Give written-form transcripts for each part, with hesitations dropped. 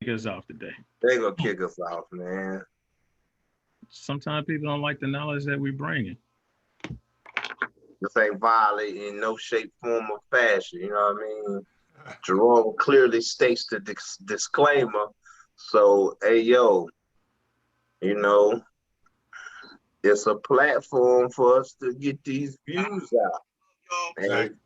Kick us off today. They gonna kick us off, man. Sometimes people don't like the knowledge that we bring in. This ain't violent in no shape, form, or fashion. You know what I mean? Jerome clearly states the disclaimer. So, hey, yo, you know, it's a platform for us to get these views out. And,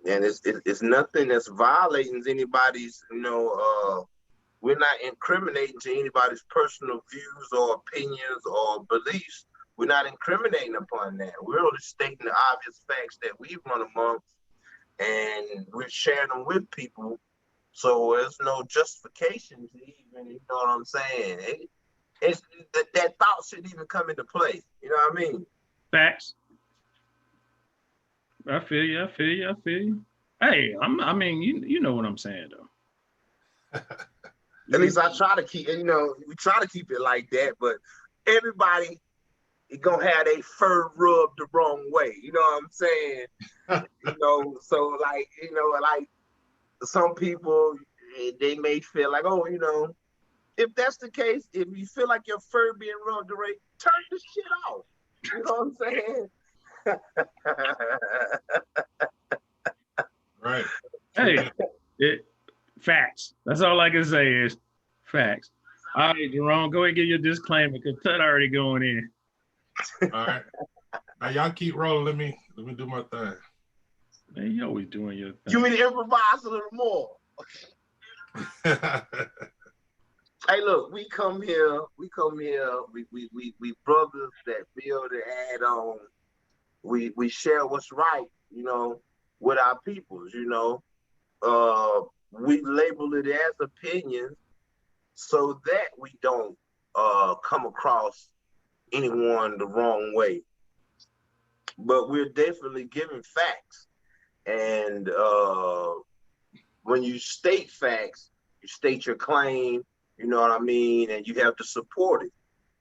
and it's nothing that's violating anybody's, we're not incriminating to anybody's personal views or opinions or beliefs. We're not incriminating upon that. We're only stating the obvious facts that we've run amongst, and we're sharing them with people. So there's no justification to even, you know what I'm saying? It's that thought shouldn't even come into play. You know what I mean? Facts. I feel you. I feel you. I feel you. Hey, I mean, you know what I'm saying though. At least I try to keep, we try to keep it like that, but everybody is gonna have their fur rubbed the wrong way. You know what I'm saying? So like, like some people, they may feel like, oh, if that's the case, if you feel like your fur being rubbed the right, turn the shit off. You know what I'm saying? Right. Hey, facts. That's all I can say is facts. All right, Jerome, go ahead and give your disclaimer because Tut already going in. All right. Now y'all keep rolling. Let me do my thing. Man, you always doing your thing. You mean to improvise a little more? Hey, look, we come here, we brothers that build and add on. We share what's right, with our peoples, we label it as opinions so that we don't come across anyone the wrong way. But we're definitely giving facts. And when you state facts, you state your claim, you know what I mean, and you have to support it.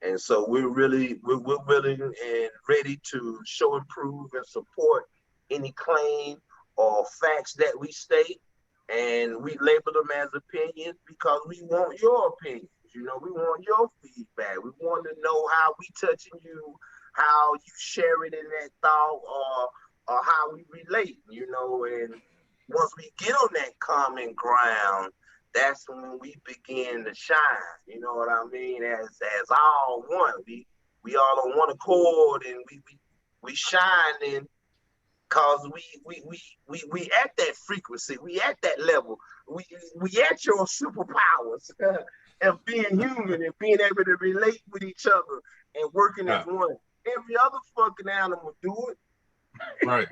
And so we're willing and ready to show and prove and support any claim or facts that we state, and we label them as opinions because we want your opinions. We want your feedback. We want to know how we touching you, how you sharing in that thought, or how we relate. And once we get on that common ground, that's when we begin to shine. You know what I mean? As all one, we all on one accord, and we shining. Cause we at that frequency, we at that level, we at your superpowers of being human and being able to relate with each other and working as one. Every other fucking animal do it. Right.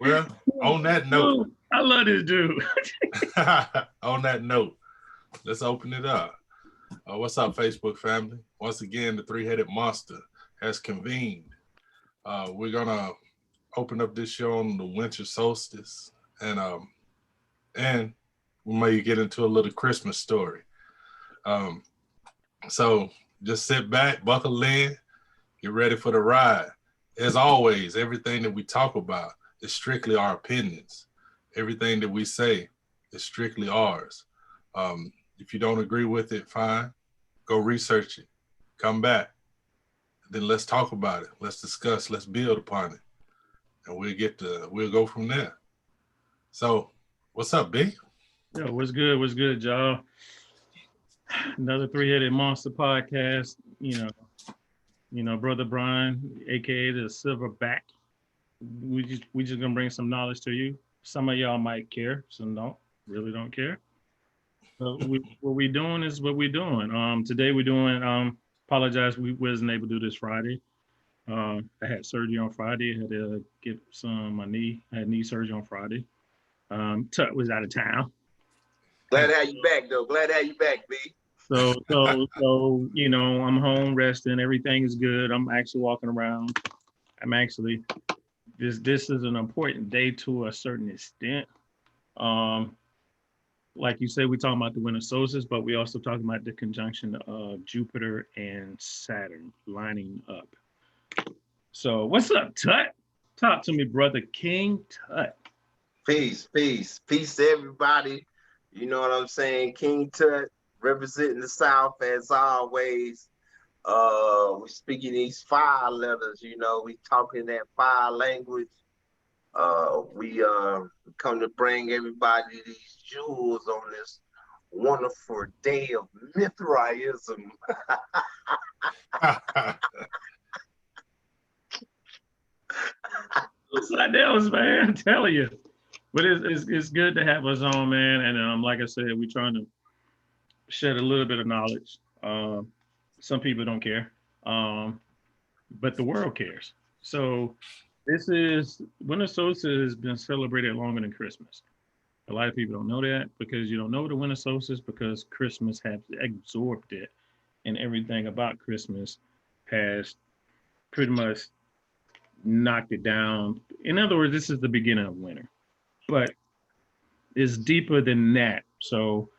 Well, on that note, I love this dude. on that note, let's open it up. What's up, Facebook family? Once again, the three-headed monster has convened. We're gonna open up this show on the Winter Solstice, and we may get into a little Christmas story. So just sit back, buckle in, get ready for the ride. As always, everything that we talk about is strictly our opinions. Everything that we say is strictly ours. If you don't agree with it, fine. Go research it. Come back. Then let's talk about it. Let's discuss. Let's build upon it, and we'll go from there. So, what's up, B? Yo, what's good? What's good, y'all? Another three-headed monster podcast. Brother Brian, aka the Silverback. We just gonna bring some knowledge to you. Some of y'all might care, some really don't care. But what we doing is what we doing. Today we're doing. Apologize, we wasn't able to do this Friday. I had surgery on Friday. I had to get my knee. I had knee surgery on Friday. Tut was out of town. Glad to have you back, though. Glad to have you back, B. So I'm home resting. Everything is good. I'm actually walking around. This is an important day to a certain extent. Like you said, we're talking about the winter solstice, but we also talking about the conjunction of Jupiter and Saturn lining up. So what's up, Tut? Talk to me, brother King Tut. Peace to everybody. You know what I'm saying? King Tut representing the South as always. We speaking these fire letters, you know, we talking that fire language. We come to bring everybody these jewels on this wonderful day of Mithraism. It's like that was, man. I'm telling you. But it's good to have us on, man. And like I said, we're trying to shed a little bit of knowledge. Some people don't care, but the world cares. So this is Winter Solstice has been celebrated longer than Christmas. A lot of people don't know that because you don't know the Winter Solstice because Christmas has absorbed it, and everything about Christmas has pretty much knocked it down. In other words, this is the beginning of winter, but it's deeper than that. So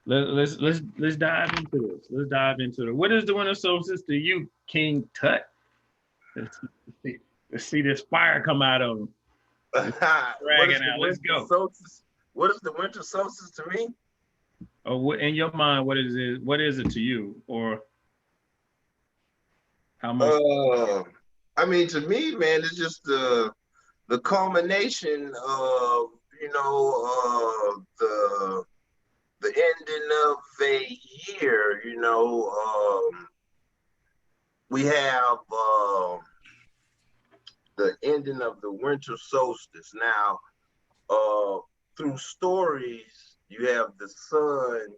let's dive into this. Let's dive into it. What is the Winter Solstice to you, King Tut? Let's see this fire come out of him. Dragging out. Let's go. Solstice? What is the Winter Solstice to me? Oh, in your mind, what is it? What is it to you, or how much? I mean, to me, man, it's just the culmination of the ending of a year. You know, we have the ending of the winter solstice. Now, through stories, you have the sun,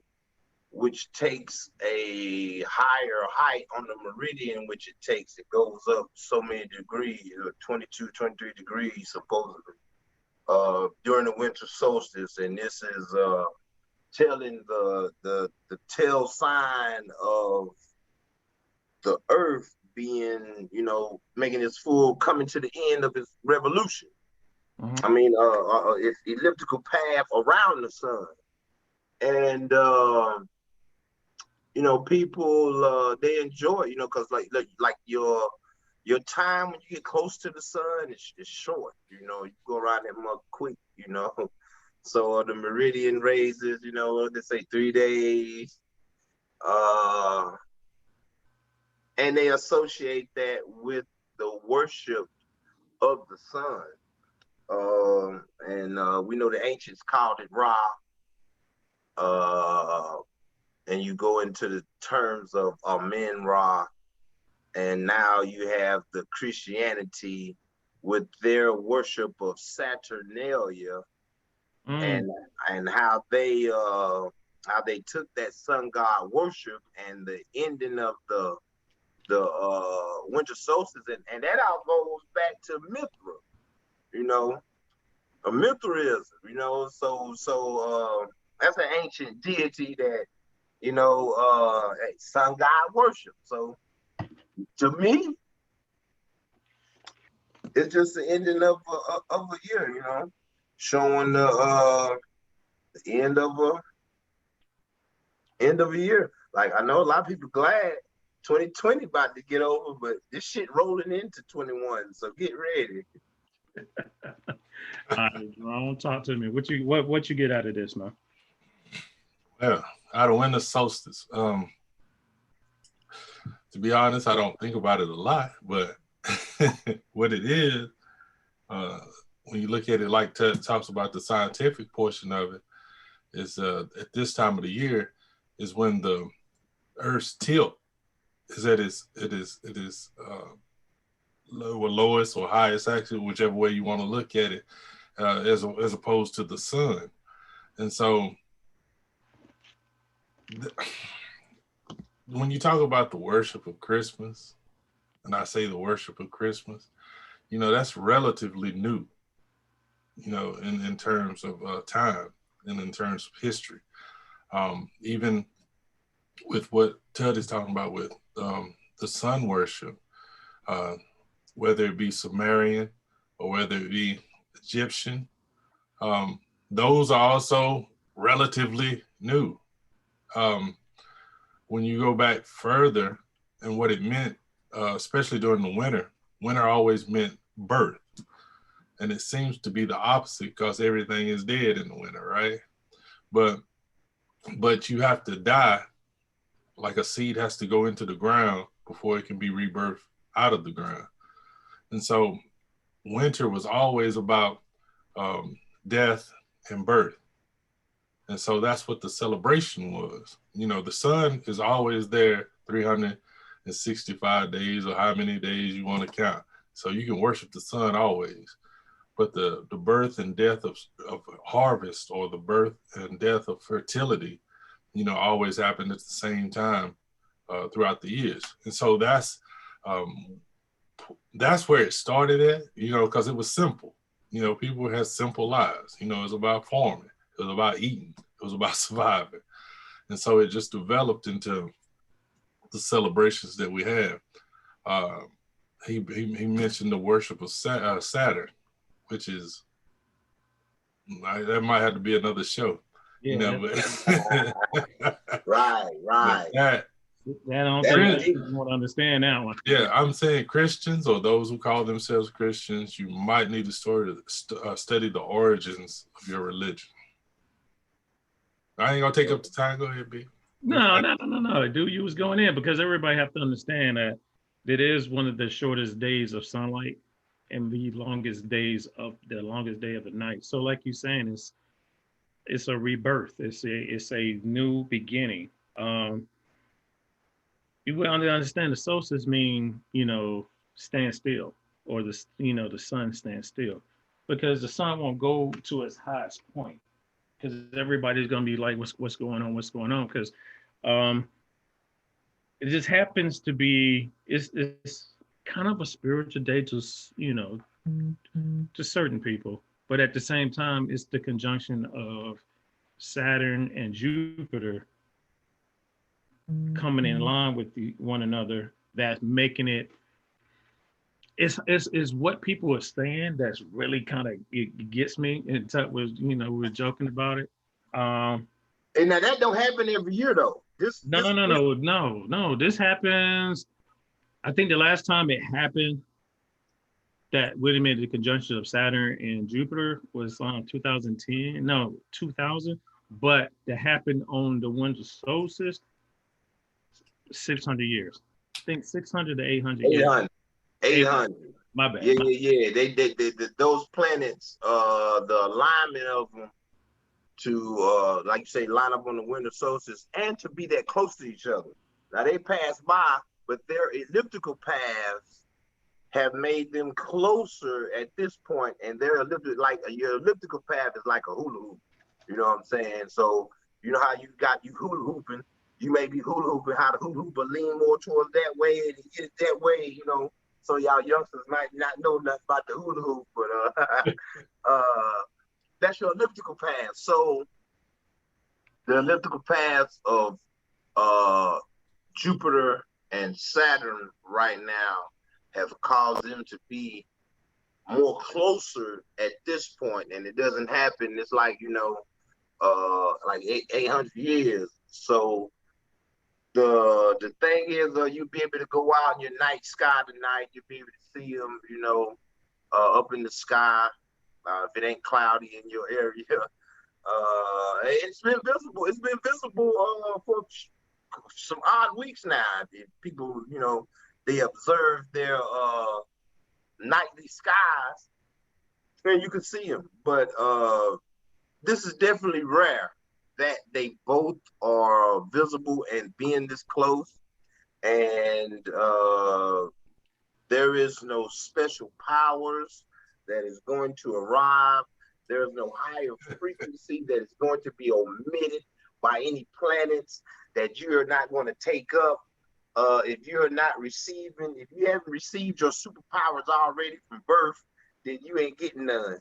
which takes a higher height on the meridian, which it takes. It goes up so many degrees, 22, 23 degrees, supposedly, during the winter solstice. And this is telling the tell sign of the earth being, making its full coming to the end of its revolution. Mm-hmm. I mean, its elliptical path around the sun. And, people, they enjoy it, because like your time when you get close to the sun is short. You go around that month quick, So the meridian raises, they say 3 days. And they associate that with the worship of the sun. And we know the ancients called it Ra. And you go into the terms of Amen Ra. And now you have the Christianity with their worship of Saturnalia. And how they took that sun god worship and the ending of the winter solstice, and that all goes back to Mithra, a Mithraism, so that's an ancient deity that sun god worship. So to me, it's just the ending of a year, showing the end of a year. Like, I know a lot of people glad 2020 about to get over, but this shit rolling into 21, so get ready. All right, Jerome, talk to me. What you get out of this, man? Well, out of winter solstice. To be honest, I don't think about it a lot, but what it is, when you look at it like Ted talks about the scientific portion of it, is at this time of the year is when the Earth's tilt is at its lowest or highest, actually, whichever way you want to look at it, as opposed to the sun. And so when you talk about the worship of Christmas, and I say the worship of Christmas, that's relatively new, in terms of time and in terms of history. Even with what Tud is talking about with the sun worship, whether it be Sumerian or whether it be Egyptian, those are also relatively new. When you go back further and what it meant, especially during the winter always meant birth. And it seems to be the opposite because everything is dead in the winter, right? But but you have to die, like a seed has to go into the ground before it can be rebirthed out of the ground. And so winter was always about death and birth. And so that's what the celebration was. You know, the sun is always there 365 days, or how many days you want to count. So you can worship the sun always. But the birth and death of harvest, or the birth and death of fertility, you know, always happened at the same time throughout the years. And so that's where it started at, you know, because it was simple. You know, people had simple lives. You know, it was about farming. It was about eating. It was about surviving. And so it just developed into the celebrations that we have. He mentioned the worship of Saturn, which is, that might have to be another show. Yeah, you know, but Right. but that I don't That think is- you want to understand that one. yeah, I'm saying Christians, or those who call themselves Christians, you might need to study the origins of your religion. I ain't gonna take up the time. Go ahead, B. No, dude, you was going in because everybody have to understand that it is one of the shortest days of sunlight and the longest day of the night. So, like you're saying, it's a rebirth. It's a new beginning. You will understand the solstice mean, stand still, or the sun stands still, because the sun won't go to its highest point, because everybody's gonna be like, what's going on? Because it just happens to be it's kind of a spiritual day to to certain people, but at the same time, it's the conjunction of Saturn and Jupiter coming in line with one another, that's making it. It's what people are saying that's really kind of, it gets me. And Tuck was, we were joking about it. And now that don't happen every year though. No. This happens. I think the last time it happened that would have made the conjunction of Saturn and Jupiter was 2010. No, 2000. But that happened on the winter solstice, 600 years. I think 600 to 800 years. 800. My bad. Yeah. They those planets, the alignment of them to, like you say, line up on the winter solstice and to be that close to each other. Now they pass by, but their elliptical paths have made them closer at this point, and they're your elliptical path is like a hula hoop. You know what I'm saying? So you know how you hula hooping. You may be hula hooping, how the hula hooper lean more towards that way and get it that way, So y'all youngsters might not know nothing about the hula hoop, but that's your elliptical path. So the elliptical paths of Jupiter and Saturn right now have caused them to be more closer at this point, and it doesn't happen. It's like, like 800 years. So the thing is, you'll be able to go out in your night sky tonight. You'll be able to see them, up in the sky. If it ain't cloudy in your area, it's been visible. It's been visible for some odd weeks now. People, they observe their nightly skies, and you can see them. But this is definitely rare that they both are visible and being this close. And there is no special powers that is going to arrive. There's no higher frequency that is going to be omitted by any planets that you're not going to take up. If you haven't received your superpowers already from birth, then you ain't getting none.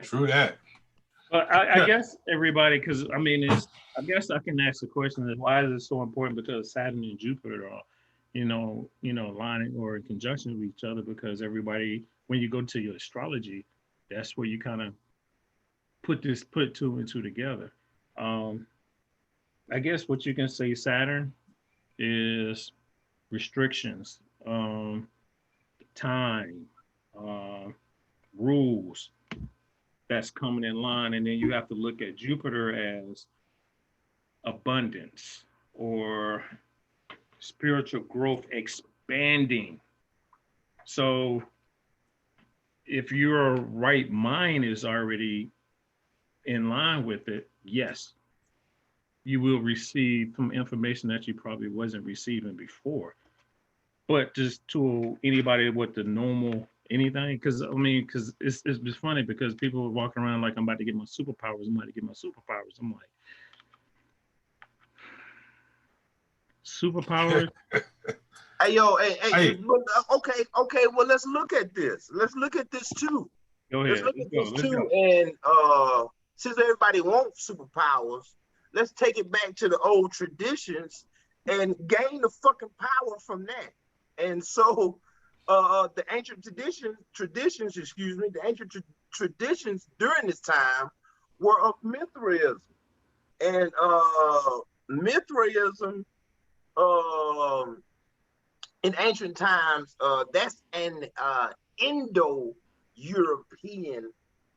True that. But I guess everybody, because I guess I can ask the question is, why is it so important? Because Saturn and Jupiter are, aligning or in conjunction with each other. Because everybody, when you go to your astrology, that's where you kind of put two and two together. I guess what you can say, Saturn is restrictions, time, rules that's coming in line, and then you have to look at Jupiter as abundance or spiritual growth expanding. So if your right mind is already in line with it, yes, you will receive some information that you probably wasn't receiving before. But just to anybody with the normal anything, because I mean, because it's just funny because people are walking around like I'm about to get my superpowers. I'm about to get my superpowers. I'm like, superpowers? Hey, yo, hey, Hey, okay. Well, let's look at this. Let's look at this too. Go Let's ahead. look Let's at go. this Let's too. go. And since everybody wants superpowers, let's take it back to the old traditions and gain the fucking power from that. And so, the ancient traditions, excuse me, the ancient traditions during this time were of Mithraism, and Mithraism, um, in ancient times, that's an Indo-European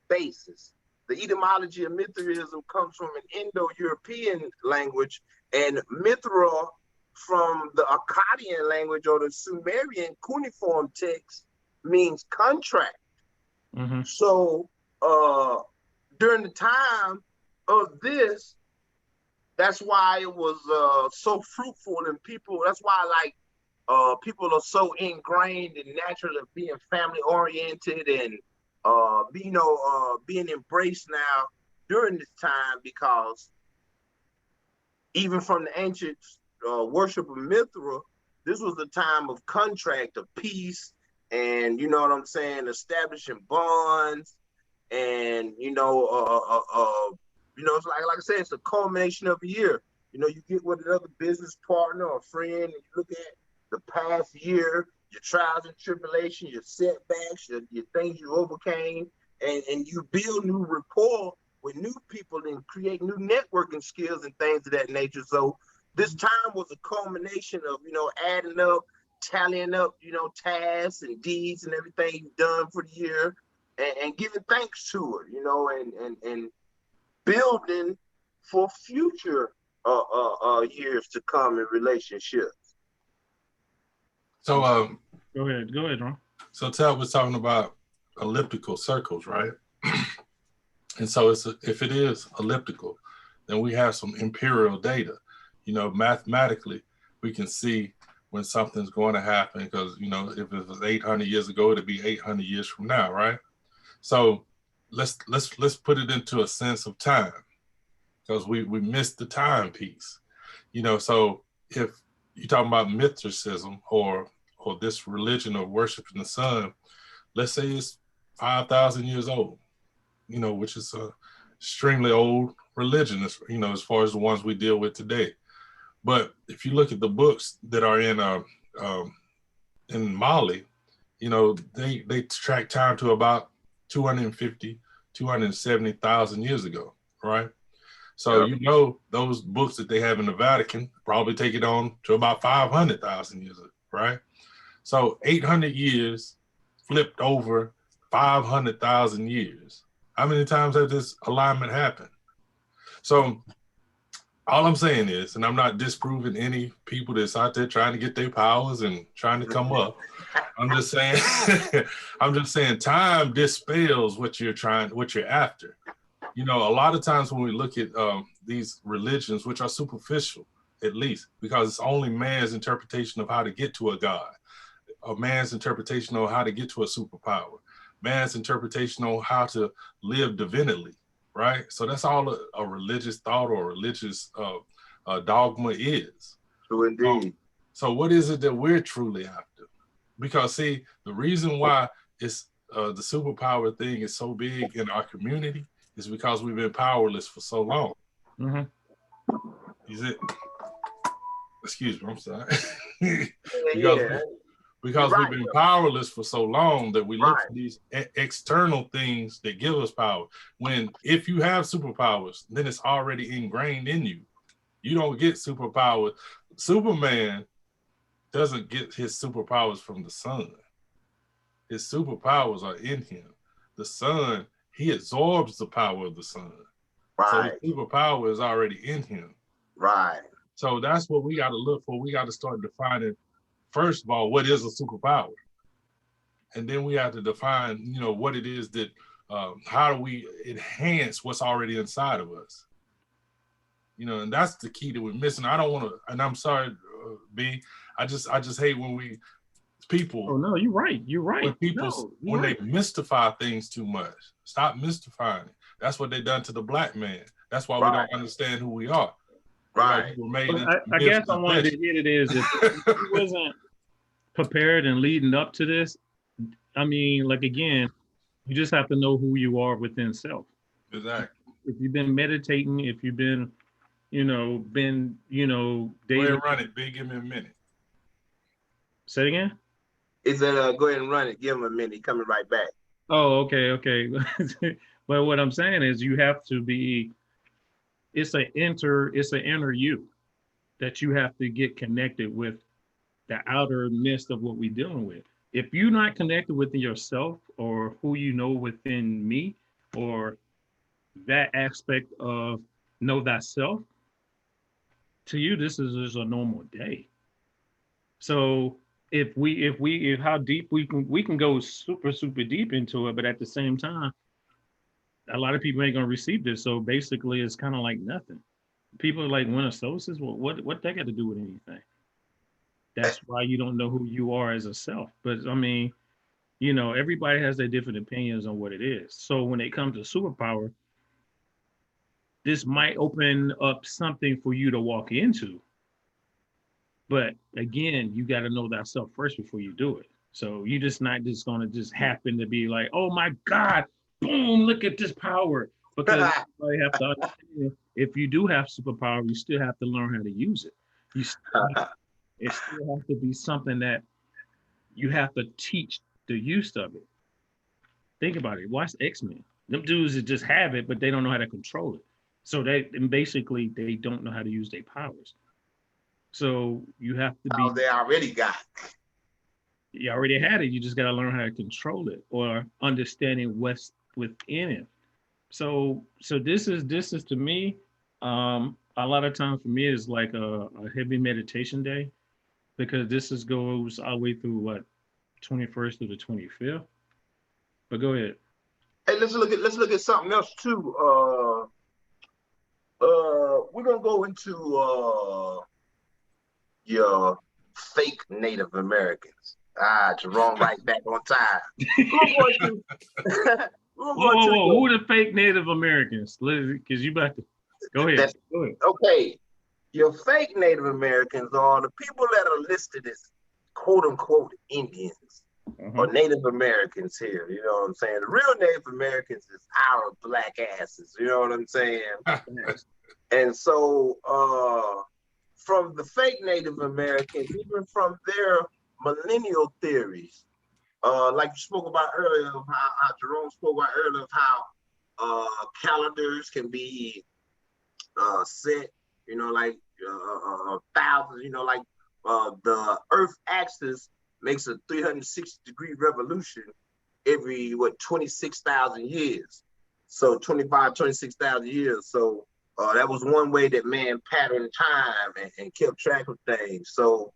basis. The etymology of Mithraism comes from an Indo-European language, and Mithra from the Akkadian language or the Sumerian cuneiform text means contract. Mm-hmm. So during the time of this, that's why it was so fruitful, and people, that's why like people are so ingrained and naturally being family oriented and being embraced now during this time, because even from the ancient worship of Mithra, this was a time of contract, of peace, and you know what I'm saying, establishing bonds, and it's like I said, it's a culmination of a year. You know, you get with another business partner or friend, and you look at the past year, your trials and tribulations, your setbacks, your things you overcame, and you build new rapport with new people and create new networking skills and things of that nature. So this time was a culmination of, adding up, tallying up, tasks and deeds and everything you've done for the year, and giving thanks to it, and building for future years to come in relationships. so Go ahead, Ron. so Ted was talking about elliptical circles, right? And so if it is elliptical, then we have some imperial data. Mathematically, we can see when something's going to happen, because if it was 800 years ago, it'd be 800 years from now, right? So let's put it into a sense of time, because we missed the time piece. So if you're talking about Mithricism or this religion of worshiping the sun, let's say it's 5,000 years old, which is a extremely old religion, as far as the ones we deal with today. But if you look at the books that are in Mali, they track time to about 250, 270,000 years ago, right? So those books that they have in the Vatican probably take it on to about 500,000 years, right? So 800 years flipped over 500,000 years. How many times has this alignment happened? So all I'm saying is, and I'm not disproving any people that's out there trying to get their powers and trying to come up. I'm just saying, time dispels what you're after. A lot of times when we look at these religions, which are superficial, at least, because it's only man's interpretation of how to get to a God, a man's interpretation of how to get to a superpower, man's interpretation on how to live divinely, right? So that's all a religious thought or religious dogma is. True indeed. So what is it that we're truly after? Because see, the reason why it's the superpower thing is so big in our community is because we've been powerless for so long. Mm-hmm. Is it? Excuse me, I'm sorry. Because we've been powerless for so long that we look for these external things that give us power. When if you have superpowers, then it's already ingrained in you. You don't get superpowers. Superman doesn't get his superpowers from the sun. His superpowers are in him. The sun, he absorbs the power of the sun. Right. So the superpower is already in him. Right. So that's what we got to look for. We got to start defining, first of all, what is a superpower? And then we have to define, you know, what it is that, how do we enhance what's already inside of us? You know, and that's the key that we're missing. I don't want to, and I'm sorry, B, I just hate when people. Oh no, you're right. You're right. When people, No, when right. they mystify things too much, stop mystifying it. That's what they done to the black man. That's why we don't understand who we are. Right. We were made I guess I wanted to hit it is if you wasn't prepared and leading up to this, I mean, like again, you just have to know who you are within self. Exactly. If you've been meditating, if you've been, Go ahead and run it, B. Give me a minute. Say it again. He said, go ahead and run it. Give him a minute. He's coming right back. Oh, okay. But what I'm saying is you have to be, it's an inner you that you have to get connected with the outer mist of what we're dealing with. If you're not connected with yourself or who you know within me or that aspect of know thyself, to you, this is just a normal day. So if how deep we can go super deep into it, but at the same time, a lot of people ain't gonna receive this. So basically, it's kind of like nothing. People are like Winter Solstice. Well, what that got to do with anything? That's why you don't know who you are as a self. But I mean, everybody has their different opinions on what it is. So when it comes to superpower, this might open up something for you to walk into. But again, you got to know thyself first before you do it. So you're just not just going to just happen to be like, oh my God, boom, look at this power. Because you have to understand, if you do have superpower, you still have to learn how to use it. It still has to be something that you have to teach the use of it. Think about it. Watch X-Men. Them dudes that just have it, but they don't know how to control it. So they don't know how to use their powers. So you have to be. They already got. You already had it. You just got to learn how to control it or understanding what's within it. So this is to me. A lot of times for me is like a heavy meditation day because goes all the way through what 21st through the 25th. But go ahead. Hey, let's look at something else too. We're gonna go into your fake Native Americans. Jerome, right back on time. Whoa. Who are the fake Native Americans? Because you about to go ahead. Go ahead. Okay. Your fake Native Americans are the people that are listed as quote unquote Indians or Native Americans here. You know what I'm saying? The real Native Americans is our black asses. You know what I'm saying? And so from the fake Native Americans, even from their millennial theories, like you spoke about earlier, of how Jerome spoke about earlier, of how calendars can be set, like thousands, like the Earth axis makes a 360-degree revolution every 26,000 years. So 26,000 years. So that was one way that man patterned time and kept track of things. So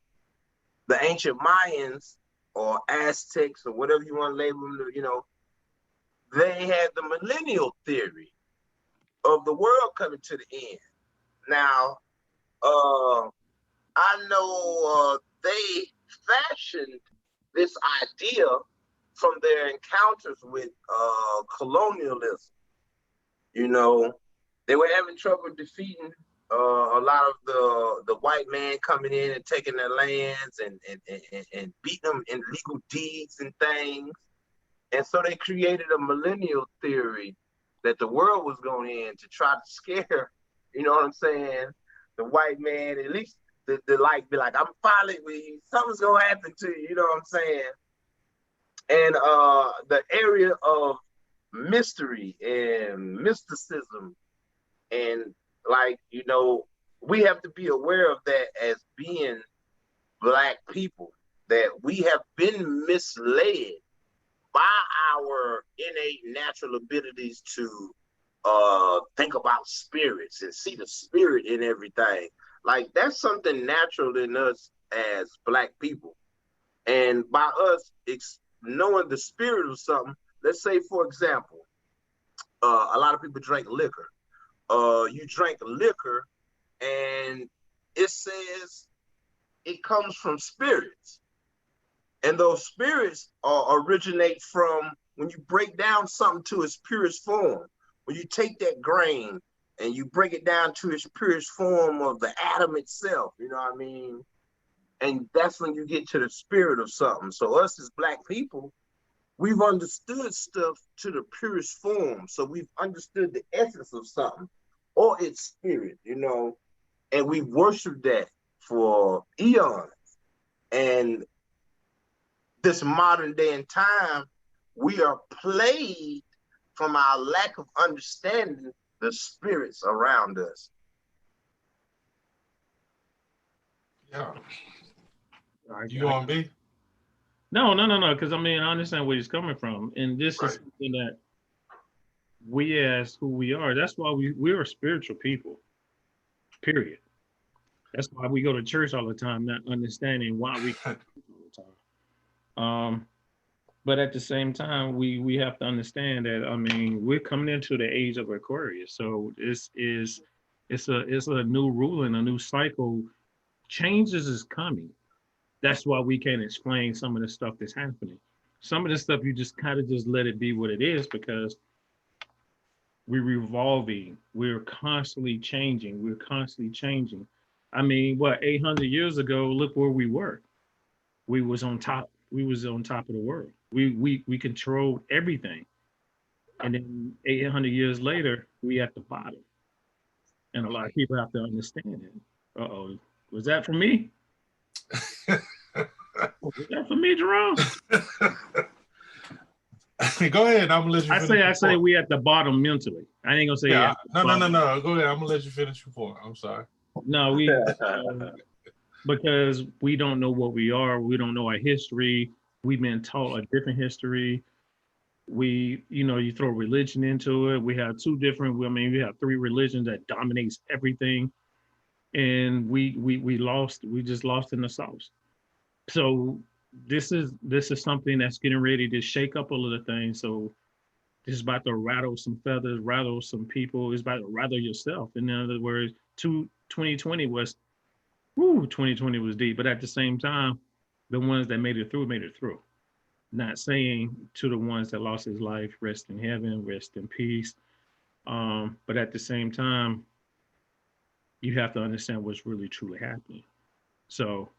the ancient Mayans or Aztecs or whatever you want to label them, they had the millennial theory of the world coming to the end. Now, I know they fashioned this idea from their encounters with colonialism. They were having trouble defeating a lot of the white man coming in and taking their lands and beating them in legal deeds and things. And so they created a millennial theory that the world was going to end to try to scare, you know what I'm saying, the white man, at least the be like, I'm finally, something's going to happen to you, you know what I'm saying? And the area of mystery and mysticism and we have to be aware of that as being Black people, that we have been misled by our innate natural abilities to think about spirits and see the spirit in everything. Like that's something natural in us as Black people. And by us knowing the spirit of something, let's say, for example, a lot of people drink liquor. You drink liquor and it says it comes from spirits. And those spirits originate from when you break down something to its purest form. When you take that grain and you break it down to its purest form of the atom itself, you know what I mean? And that's when you get to the spirit of something. So us as Black people, we've understood stuff to the purest form. So we've understood the essence of something or its spirit, you know, and we worship that for eons. And this modern day and time, we are plagued from our lack of understanding the spirits around us. Yeah. You on me? No. Because I mean, I understand where he's coming from, and this is something that we, as who we are, that's why we're spiritual people. Period. That's why we go to church all the time, not understanding why we go to church all the time. But at the same time, we have to understand that, I mean, we're coming into the age of Aquarius, so it's a new rule and a new cycle. Changes is coming. That's why we can't explain some of the stuff that's happening. Some of the stuff you just kind of just let it be what it is, because we're revolving. We're constantly changing. We're constantly changing. I mean, what, 800 years ago, look where we were. We was on top. We was on top of the world. We controlled everything. And then 800 years later, we at the bottom. And a lot of people have to understand it. Uh-oh. Was that for me? Was that for me, Jerome? Go ahead. I'm gonna let you finish. I say we at the bottom mentally. I ain't gonna say no. Go ahead. I'm gonna let you finish your point. I'm sorry. No, because we don't know what we are. We don't know our history. We've been taught a different history. You throw religion into it. We have we have three religions that dominates everything. And we just lost in the sauce. So this is something that's getting ready to shake up a little things. So this is about to rattle some feathers, rattle some people. It's about to rattle yourself. In other words, 2020 was 2020 was deep. But at the same time, the ones that made it through. Not saying to the ones that lost his life, rest in heaven, rest in peace. But at the same time, you have to understand what's really truly happening. So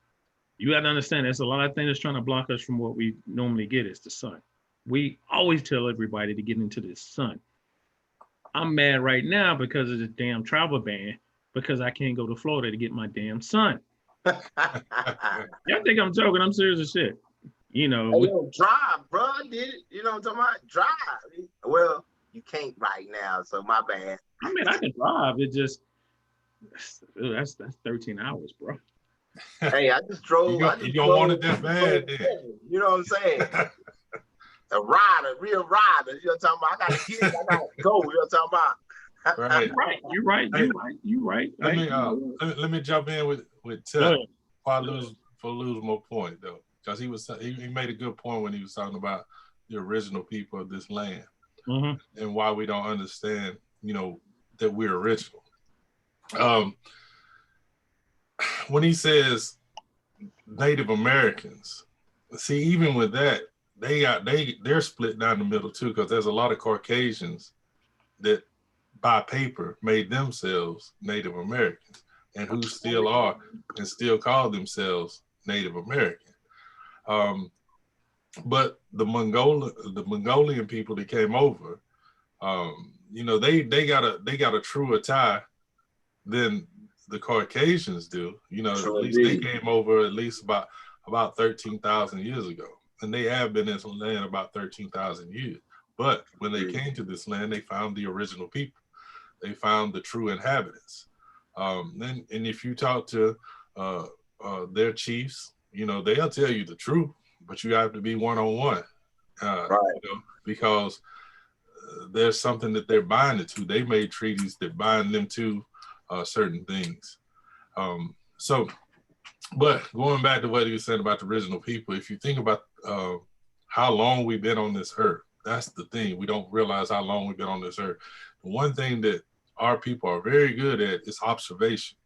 you got to understand there's a lot of things that's trying to block us from what we normally get is the sun. We always tell everybody to get into the sun. I'm mad right now because of the damn travel ban, because I can't go to Florida to get my damn sun. Y'all think I'm joking? I'm serious as shit. You know. Hey, drive, bro. Did it? You know what I'm talking about? Drive. Well, you can't right now, so my bad. I mean, I can drive. It just that's 13 hours, bro. Hey, I just drove. You don't want it that bad, then. You know what I'm saying? A rider, real rider. You know what I'm talking about? I gotta get it. I gotta go. You know what I'm talking about? Right. You're right. Let me jump in with Tim before I lose more point though, because he made a good point when he was talking about the original people of this land and why we don't understand, that we're original. When he says Native Americans, see, even with that, they're split down the middle too, because there's a lot of Caucasians that by paper made themselves Native Americans and who still are and still call themselves Native American. But the Mongolian people that came over, they got a truer tie than the Caucasians do. At least they came over at least about 13,000 years ago. And they have been in this land about 13,000 years. But when they came to this land, they found the original people. They found the true inhabitants. And if you talk to their chiefs, they'll tell you the truth, but you have to be one-on-one, right? Because there's something that they're binded to. They made treaties that bind them to certain things. But going back to what you said about the original people, if you think about how long we've been on this earth, that's the thing. We don't realize how long we've been on this earth. The one thing that our people are very good at is observation.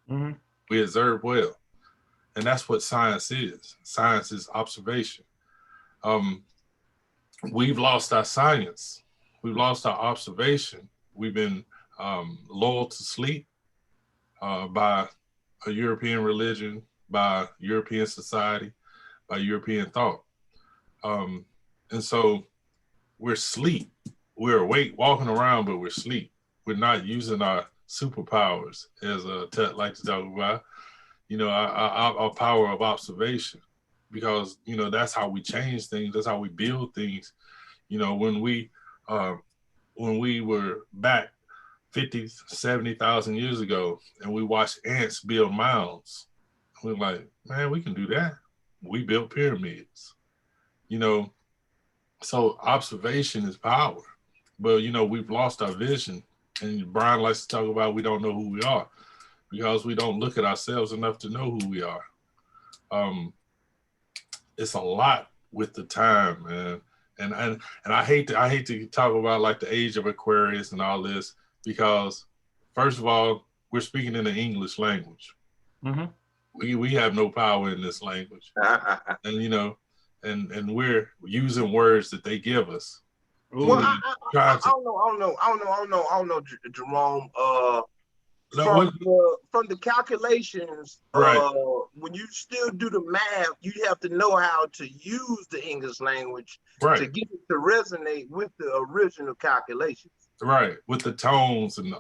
Mm-hmm. We observe well. And that's what science is. Science is observation. We've lost our science. We've lost our observation. We've been lulled to sleep by a European religion, by European society, by European thought. And so we're asleep. We're awake, walking around, but we're asleep. We're not using our superpowers, as Tut likes to talk about, our power of observation, because, that's how we change things. That's how we build things. When we were back 50, 70,000 years ago and we watched ants build mounds, we're like, man, we can do that. We built pyramids, so observation is power. But, we've lost our vision. And Brian likes to talk about we don't know who we are because we don't look at ourselves enough to know who we are. It's a lot with the time, man. And I hate to talk about like the age of Aquarius and all this, because first of all, we're speaking in the English language. Mm-hmm. We have no power in this language. And and we're using words that they give us. Well, I don't know, Jerome. From the calculations, right. When you still do the math, you have to know how to use the English language to get it to resonate with the original calculations. Right, with the tones and the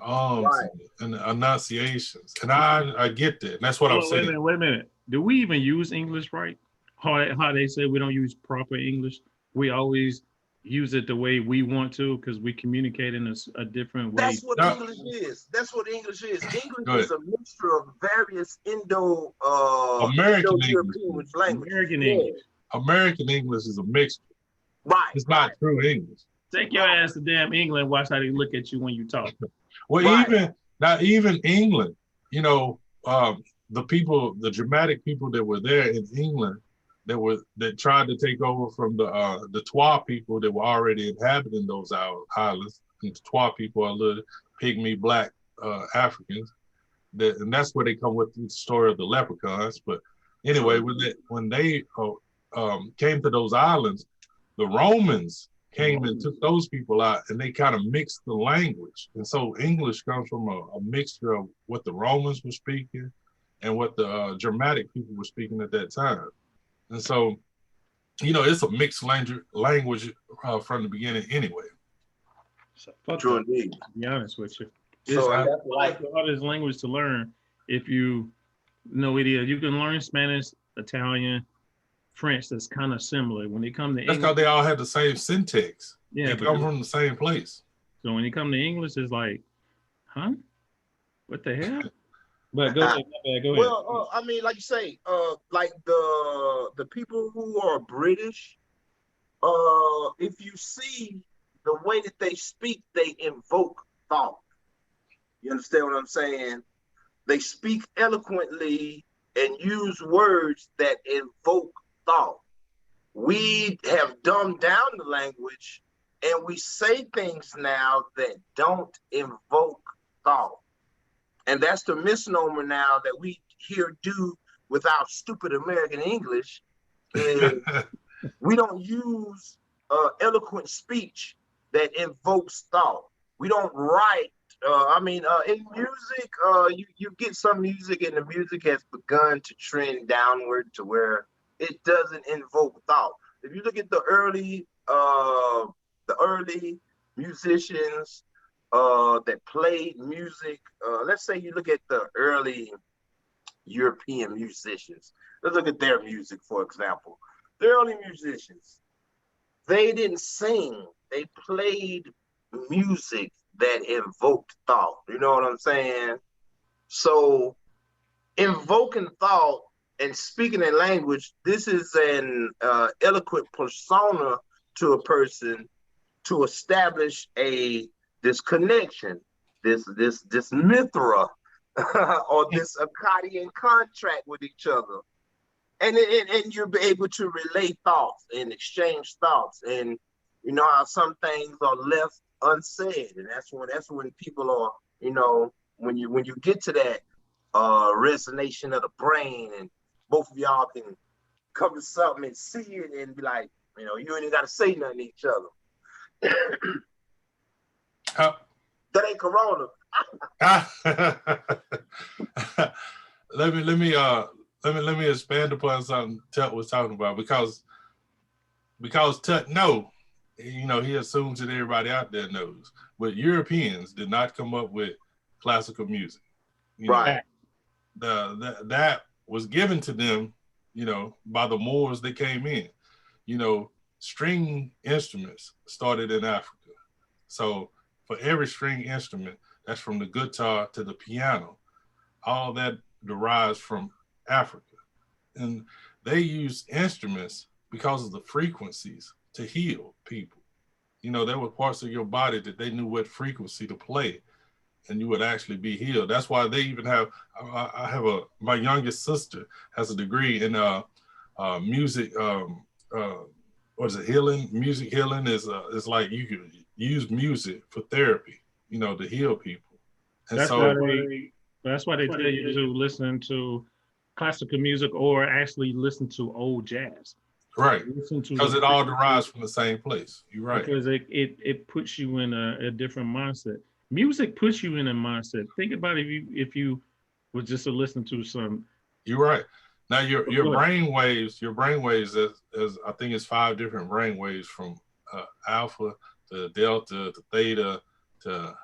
and the enunciations. And I get that. And that's what I'm saying. Wait a minute. Do we even use English right? How they say we don't use proper English? We always use it the way we want to because we communicate in a different way. That's what English is. That's what English is. English is a mixture of various Indo-European languages. American English. American English is a mixture. Right. It's not true English. Take your ass to damn England. Watch how they look at you when you talk. Well, even England, the dramatic people that were there in England that tried to take over from the Twa people that were already inhabiting those islands. And the Twa people are little pygmy black Africans, and that's where they come with the story of the leprechauns. But anyway, when they came to those islands, the Romans came and took those people out, and they kind of mixed the language. And so English comes from a mixture of what the Romans were speaking and what the Germanic people were speaking at that time. And so, it's a mixed language from the beginning anyway. True indeed. To be honest with you. So that's like the hardest language to learn if you know it is. You can learn Spanish, Italian, French, that's kind of similar. When they come to English, because they all have the same syntax. Yeah, they come from the same place. So when you come to English, it's like, huh? What the hell? But go ahead. Well, like you say, like the people who are British, if you see the way that they speak, they invoke thought. You understand what I'm saying? They speak eloquently and use words that invoke thought. We have dumbed down the language and we say things now that don't invoke thought. And that's the misnomer now that we here do with our stupid American English is we don't use eloquent speech that invokes thought. We don't write. In music, you get some music and the music has begun to trend downward to where it doesn't invoke thought. If you look at the early musicians that played music, let's say you look at the early European musicians. Let's look at their music, for example. The early musicians, they didn't sing. They played music that invoked thought. You know what I'm saying? So invoking thought and speaking in language, this is an eloquent persona to a person to establish this connection, this Mithra or this Akkadian contract with each other. And you'll be able to relay thoughts and exchange thoughts. And you know how some things are left unsaid. And that's when people are, you know, when you get to that resonation of the brain, and both of y'all can come to something and see it and be like, you know, you ain't even gotta say nothing to each other. That ain't Corona. Let me expand upon something Tut was talking about, because Tut know, you know, he assumes that everybody out there knows, but Europeans did not come up with classical music. You Right. know, that was given to them, you know, by the Moors that came in. You know, string instruments started in Africa. So for every string instrument, that's from the guitar to the piano, all that derives from Africa. And they use instruments because of the frequencies to heal people. You know, there were parts of your body that they knew what frequency to play, and you would actually be healed. That's why they even have, my youngest sister has a degree in music, what is it, healing? Music healing is like you could use music for therapy, you know, to heal people. And That's so why they tell you to listen to classical music or actually listen to old jazz. right, Listen to because it all derives from the same place. You're right. Because it puts you in a different mindset. Music puts you in a mindset. Think about if you was just to listen to some. You're right. Now your brain waves, is I think it's 5 different brain waves, from alpha to delta to theta to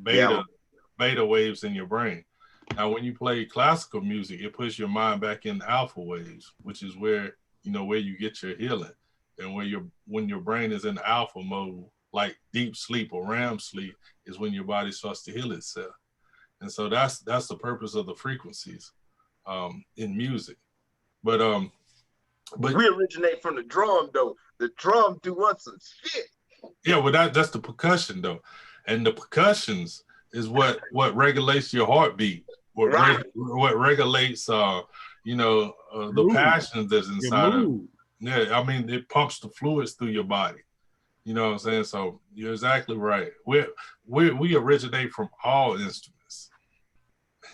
beta waves in your brain. Now, when you play classical music, it puts your mind back in alpha waves, which is where, you know, where you get your healing, and when your brain is in alpha mode, like deep sleep or REM sleep, is when your body starts to heal itself. And so that's the purpose of the frequencies in music. But we originate from the drum, though. The drum do us some shit. Yeah, well, that's the percussion, though, and the percussions is what regulates your heartbeat. What regulates, you know, the passion that's inside of. Yeah, I mean, it pumps the fluids through your body. You know what I'm saying? So you're exactly right. We originate from all instruments.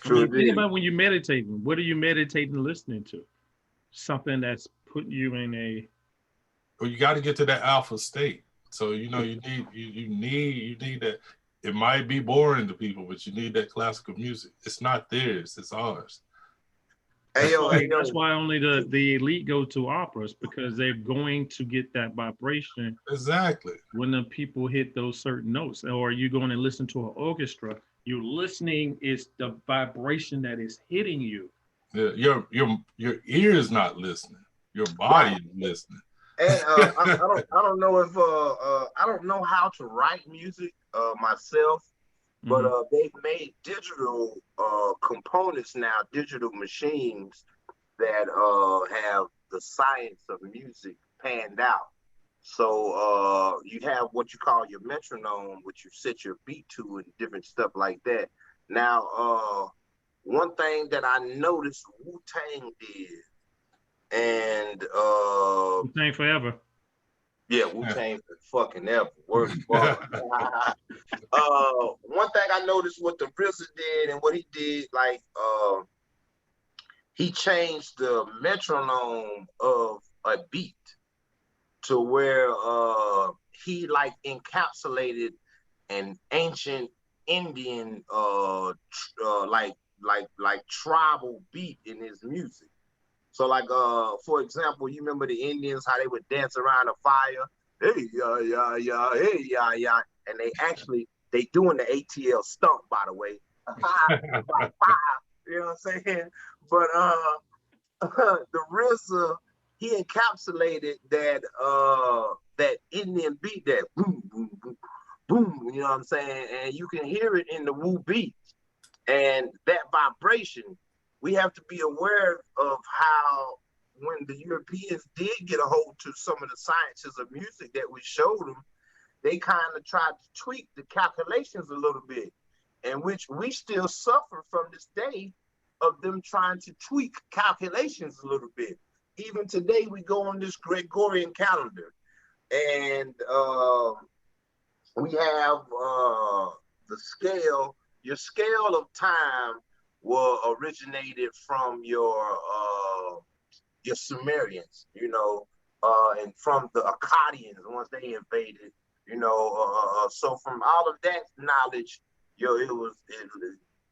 I mean, think about when you're meditating. What are you meditating, listening to? Something that's putting you in a. Well, you got to get to that alpha state. So you know you need that. It might be boring to people, but you need that classical music. It's not theirs; it's ours. That's why only the elite go to operas, because they're going to get that vibration. Exactly. When the people hit those certain notes, or you're going to listen to an orchestra, you're listening, is the vibration that is hitting you. Yeah, your ear is not listening. Your body is listening. And I don't know if I don't know how to write music myself, but they've made digital components now, digital machines that have the science of music panned out. So you have what you call your metronome, which you set your beat to, and different stuff like that. Now, one thing that I noticed Wu-Tang did, and Wu-Tang forever. Yeah, Wu-Tang fucking ever. Word one thing I noticed what the RZA did and what he did, like he changed the metronome of a beat to where he like encapsulated an ancient Indian like tribal beat in his music. So like for example, you remember the Indians, how they would dance around a fire, hey yeah, hey yeah, and they doing the ATL stump, by the way. You know what I'm saying? But the RZA, he encapsulated that Indian beat, that boom boom boom boom, you know what I'm saying? And you can hear it in the Wu beat. And that vibration, we have to be aware of how when the Europeans did get a hold to some of the sciences of music that we showed them, they kind of tried to tweak the calculations a little bit, and which we still suffer from this day of them trying to tweak calculations a little bit. Even today, we go on this Gregorian calendar, and we have the scale. Your scale of time originated from your Sumerians, and from the Akkadians once they invaded, so from all of that knowledge, it was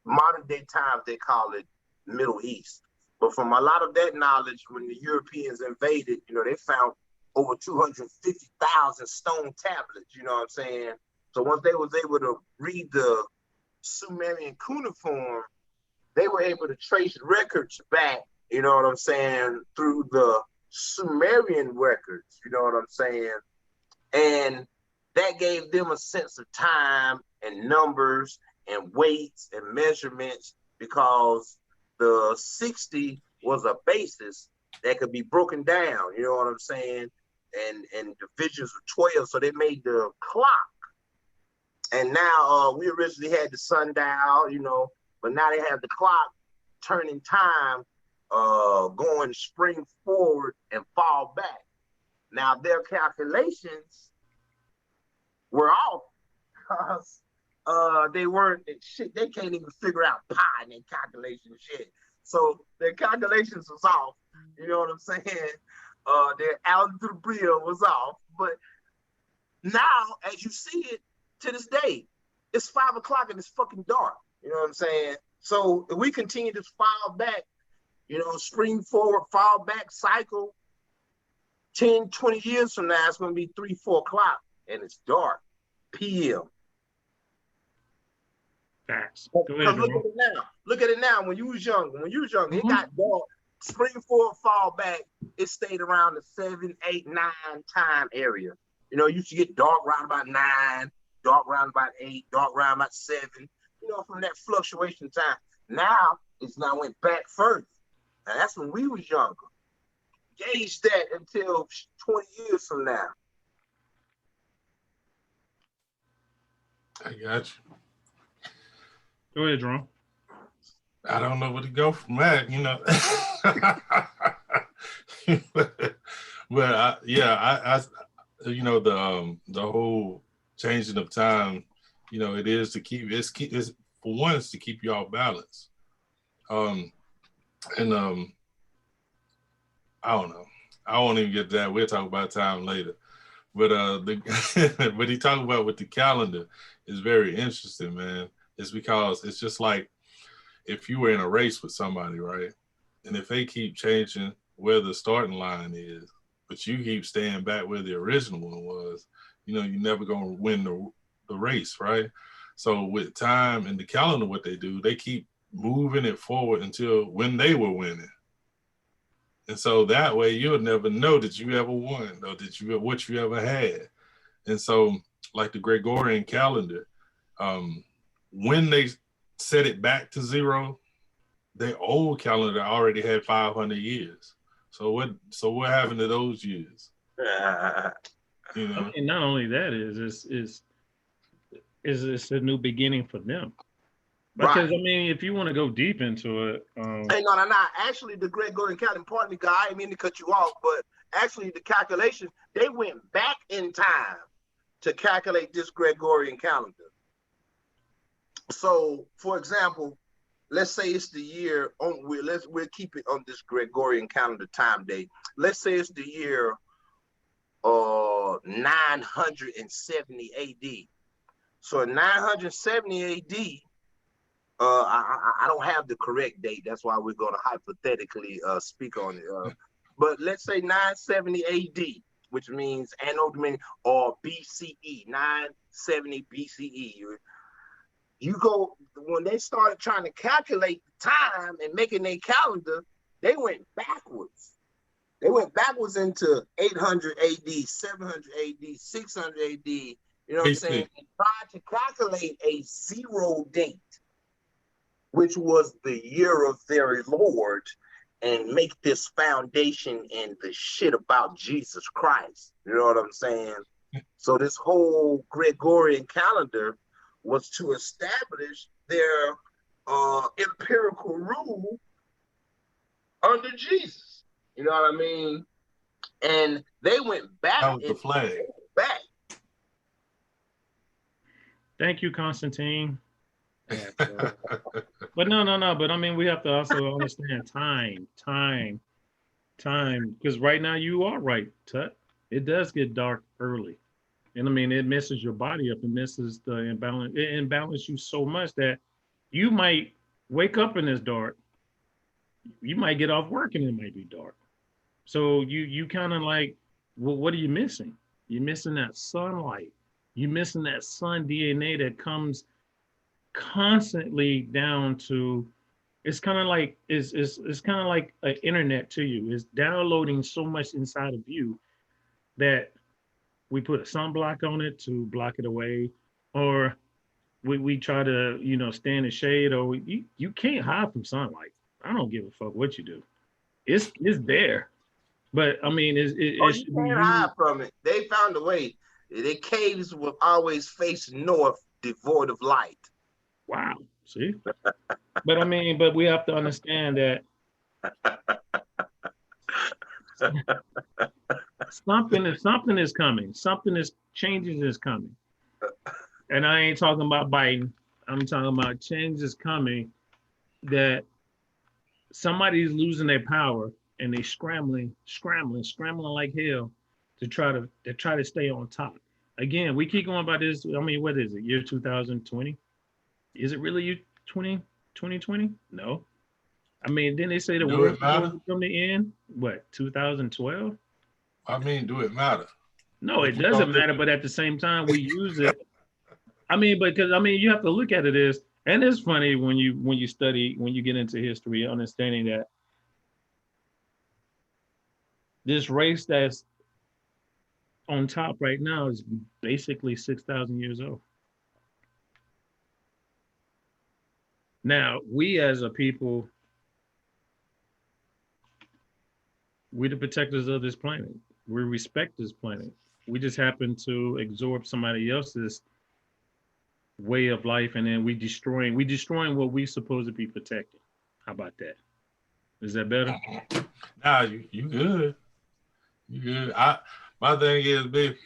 modern day times they call it Middle East. But from a lot of that knowledge, when the Europeans invaded, they found over 250,000 stone tablets, you know what I'm saying? So once they was able to read the Sumerian cuneiform, they were able to trace records back, you know what I'm saying, through the Sumerian records, you know what I'm saying? And that gave them a sense of time and numbers and weights and measurements, because the 60 was a basis that could be broken down, you know what I'm saying? And divisions of 12, so they made the clock. And now we originally had the sundial, but now they have the clock turning time, going spring forward and fall back. Now their calculations were off because they weren't shit. They can't even figure out pi in their calculation shit. So their calculations was off. You know what I'm saying? Their algebra was off. But now, as you see it to this day, it's 5 o'clock and it's fucking dark. You know what I'm saying? So if we continue to fall back, spring forward, fall back cycle, 10, 20 years from now, it's going to be 3, 4 o'clock and it's dark. PM. Facts. Look at it now. Look at it now. When you was young, it got dark. Spring forward, fall back, it stayed around the 7, 8, 9 time area. You used to get dark around about 9, dark around about 8, dark around about 7. From that fluctuation time. Now it's now went back further. Now that's when we was younger. Gauge that until 20 years from now. I got you. Go ahead, Jerome. I don't know where to go from that, but I the whole changing of time, it is to keep it's for one, it's to keep y'all balanced. I don't know. I won't even get to that. We'll talk about time later. But but he talked about with the calendar is very interesting, man. It's because it's just like if you were in a race with somebody, right? And if they keep changing where the starting line is, but you keep staying back where the original one was, you're never gonna win the race, right? So with time and the calendar, what they do, they keep moving it forward until when they were winning. And so that way you'll never know that you ever won or what you ever had. And so like the Gregorian calendar, when they set it back to 0, their old calendar already had 500 years. So what happened to those years? I mean, not only that is it's a new beginning for them. Because right. I mean, if you want to go deep into it, hey, no. Actually, the Gregorian calendar, pardon me, guy, I didn't mean to cut you off, but actually, the calculations, they went back in time to calculate this Gregorian calendar. So, for example, let's say it's the year we'll keep it on this Gregorian calendar time date. Let's say it's the year 970 AD. So in 970 AD, I don't have the correct date. That's why we're going to hypothetically speak on it. But let's say 970 AD, which means Anno Domini or BCE, 970 BCE. You go, when they started trying to calculate the time and making their calendar, they went backwards. They went backwards into 800 AD, 700 AD, 600 AD, you know what I'm saying? And tried to calculate a 0 date, which was the year of their Lord, and make this foundation and the shit about Jesus Christ. You know what I'm saying? So this whole Gregorian calendar was to establish their empirical rule under Jesus. You know what I mean? And they went back. That was the flag. Back. Thank you, Constantine. Yeah, but no. But I mean, we have to also understand time. Because right now you are right, Tut. It does get dark early. And I mean, it messes your body up. It messes the imbalance. It imbalances you so much that you might wake up and it's dark. You might get off work and it might be dark. So you kind of like, well, what are you missing? You're missing that sunlight. You're missing that sun DNA that comes constantly down to. It's kind of like it's kind of like an internet to you. It's downloading so much inside of you that we put a sunblock on it to block it away, or we try to stay in the shade, or you can't hide from sunlight. I don't give a fuck what you do. It's there, but I mean you can't hide from it. They found a way. The caves will always face north, devoid of light. Wow. See, but I mean, but we have to understand that something is coming. Changes is coming. And I ain't talking about Biden. I'm talking about change is coming, that somebody's losing their power and they scrambling like hell to try to stay on top. Again, we keep going about this. I mean, what is it? Year 2020? Is it really you 2020? No. I mean, didn't they say the world was coming in? What, 2012? I mean, do it matter? No, it doesn't matter. But at the same time, we use it. I mean, because you have to look at it as, and it's funny when you get into history, understanding that this race that's on top right now is basically 6,000 years old. Now, we as a people, we're the protectors of this planet. We respect this planet. We just happen to absorb somebody else's way of life, and then we destroying what we're supposed to be protecting. How about that? Is that better? Nah, you good. You good. My thing is, baby.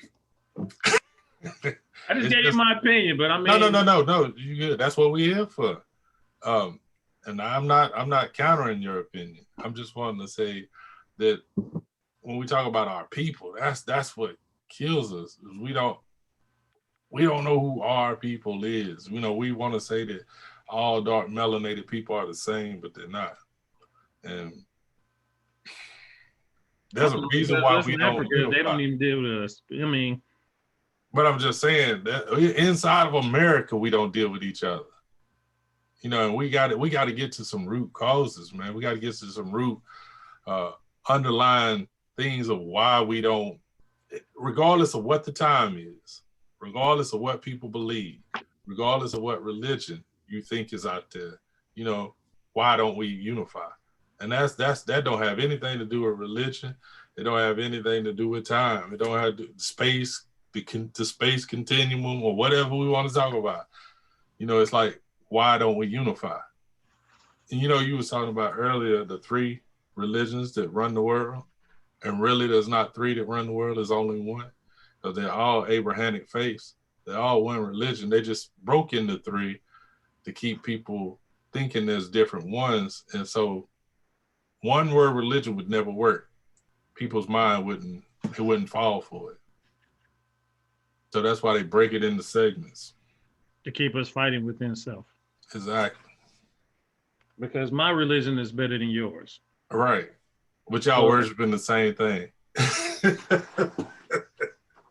I just gave you my opinion, but I mean, no. You good. That's what we're here for. And I'm not countering your opinion. I'm just wanting to say that when we talk about our people, that's what kills us. Is we don't know who our people is. We want to say that all dark melanated people are the same, but they're not. And there's a reason why we don't. They don't even deal with us. I mean, but I'm just saying that inside of America, we don't deal with each other. And we got to get to some root causes, man. We got to get to some root underlying things of why we don't, regardless of what the time is, regardless of what people believe, regardless of what religion you think is out there, why don't we unify? And that don't have anything to do with religion. It don't have anything to do with time. It don't have to space, the space continuum, or whatever we want to talk about. It's like, why don't we unify? And you was talking about earlier the 3 religions that run the world, and really there's not 3 that run the world. There's only one, because they're all Abrahamic faiths. They're all one religion. They just broke into 3 to keep people thinking there's different ones, and so one word religion would never work. People's mind wouldn't fall for it. So that's why they break it into segments. To keep us fighting within self. Exactly. Because my religion is better than yours. Right. But y'all worshiping the same thing.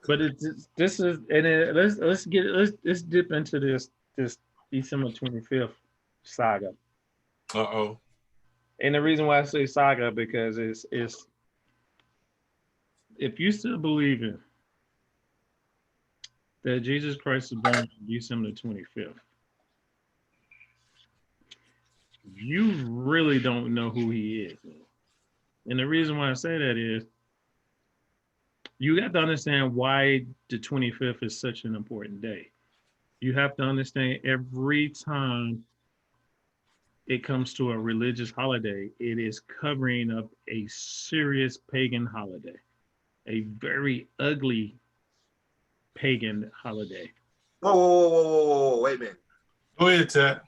But let's dip into this December 25th saga. Uh-oh. And the reason why I say saga, because it's if you still believe in that Jesus Christ was born on December 25th, you really don't know who he is. And the reason why I say that is You have to understand why the 25th is such an important day. You have to understand every time it comes to a religious holiday, it is covering up a serious pagan holiday, a very ugly pagan holiday. Whoa, wait a minute. Go ahead, Ted.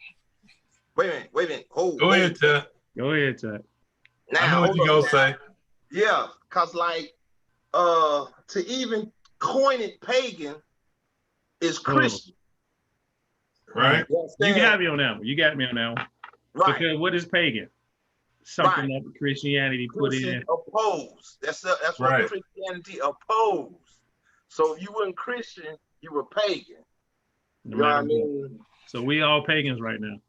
Wait a minute. Go ahead, Ted. Go ahead, Chad. I know Now, what you're going to say. Yeah, because like, to even coin it pagan is Christian. Right? You got me on that one. You got me on that one. Right. Because what is pagan? Something that Christianity put in. Oppose. That's what Right. Christianity opposed. So if you weren't Christian, you were pagan. No You know what I matter what. mean? So we all pagans right now.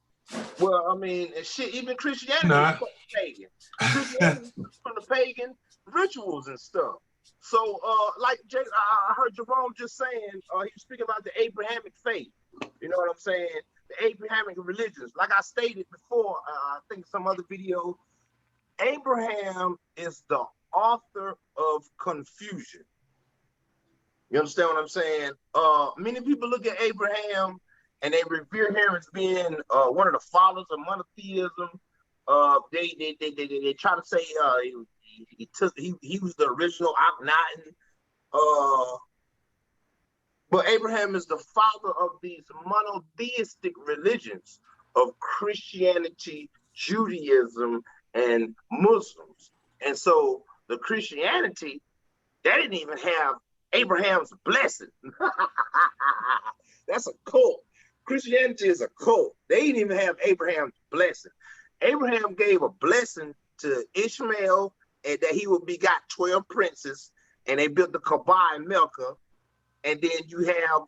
Well, I mean, and shit, even Christianity Nah. is from pagan. Christianity is from the pagan rituals and stuff. So, like I heard Jerome just saying, he was speaking about the Abrahamic faith. You know what I'm saying? The Abrahamic religions. Like I stated before, I think some other video, Abraham is the author of confusion. You understand what I'm saying? Many people look at Abraham and they revere him as being one of the fathers of monotheism. They try to say he was the original Akhenaten. But Abraham is the father of these monotheistic religions of Christianity, Judaism, and Muslims. And so the Christianity, they didn't even have Abraham's blessing. That's a cult. Christianity is a cult. They didn't even have Abraham's blessing. Abraham gave a blessing to Ishmael and that he would begot 12 princes, and they built the Kaaba in Mecca. And then you have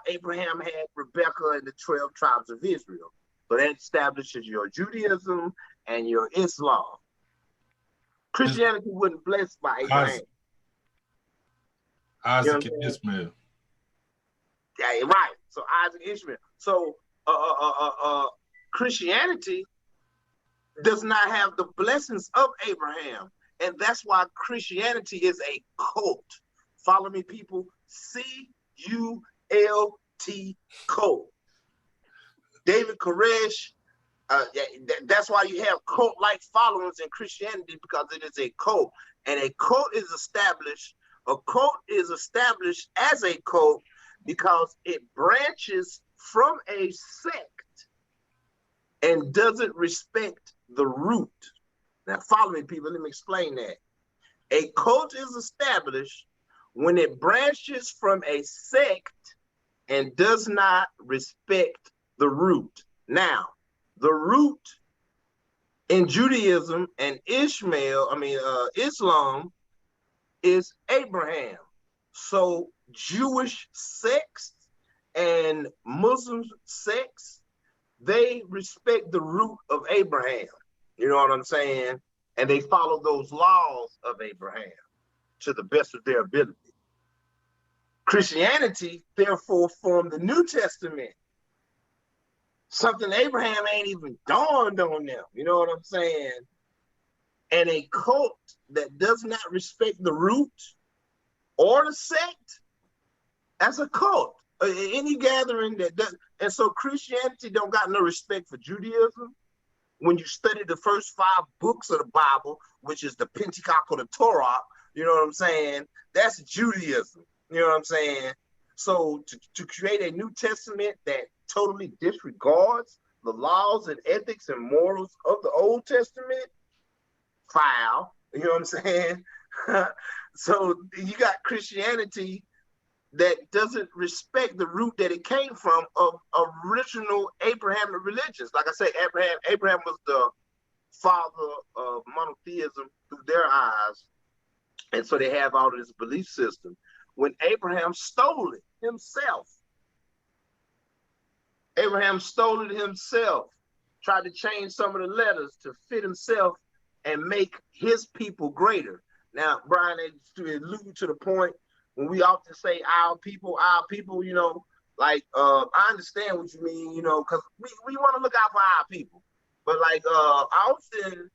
Abraham had Rebecca and the 12 tribes of Israel. So that establishes your Judaism and your Islam. Christianity wasn't blessed by Abraham. Isaac and Ishmael. Yeah, right. So Isaac and Ishmael. So Christianity does not have the blessings of Abraham. And that's why Christianity is a cult. Follow me, people. C-U-L-T, cult. David Koresh, that's why you have cult-like followers in Christianity, because it is a cult. And a cult is established as a cult because it branches from a sect and doesn't respect the root. Now, follow me, people. Let me explain that. A cult is established when it branches from a sect and does not respect the root. Now, the root in Judaism and Islam is Abraham. So Jewish sects and Muslim sects, they respect the root of Abraham. You know what I'm saying? And they follow those laws of Abraham to the best of their ability. Christianity, therefore, formed the New Testament. Something Abraham ain't even dawned on them. You know what I'm saying? And a cult that does not respect the root or the sect, that's a cult. Any gathering that does, and so Christianity don't got no respect for Judaism. When you study the first 5 books of the Bible, which is the Pentateuch or the Torah, you know what I'm saying? That's Judaism. You know what I'm saying? So to create a New Testament that totally disregards the laws and ethics and morals of the Old Testament, foul. You know what I'm saying? So you got Christianity that doesn't respect the root that it came from of original Abrahamic religions. Like I say, Abraham was the father of monotheism through their eyes. And so they have all of this belief system. When Abraham stole it himself, tried to change some of the letters to fit himself and make his people greater. Now, Brian, to allude to the point when we often say our people, you know, like, I understand what you mean, you know, because we want to look out for our people. But like, often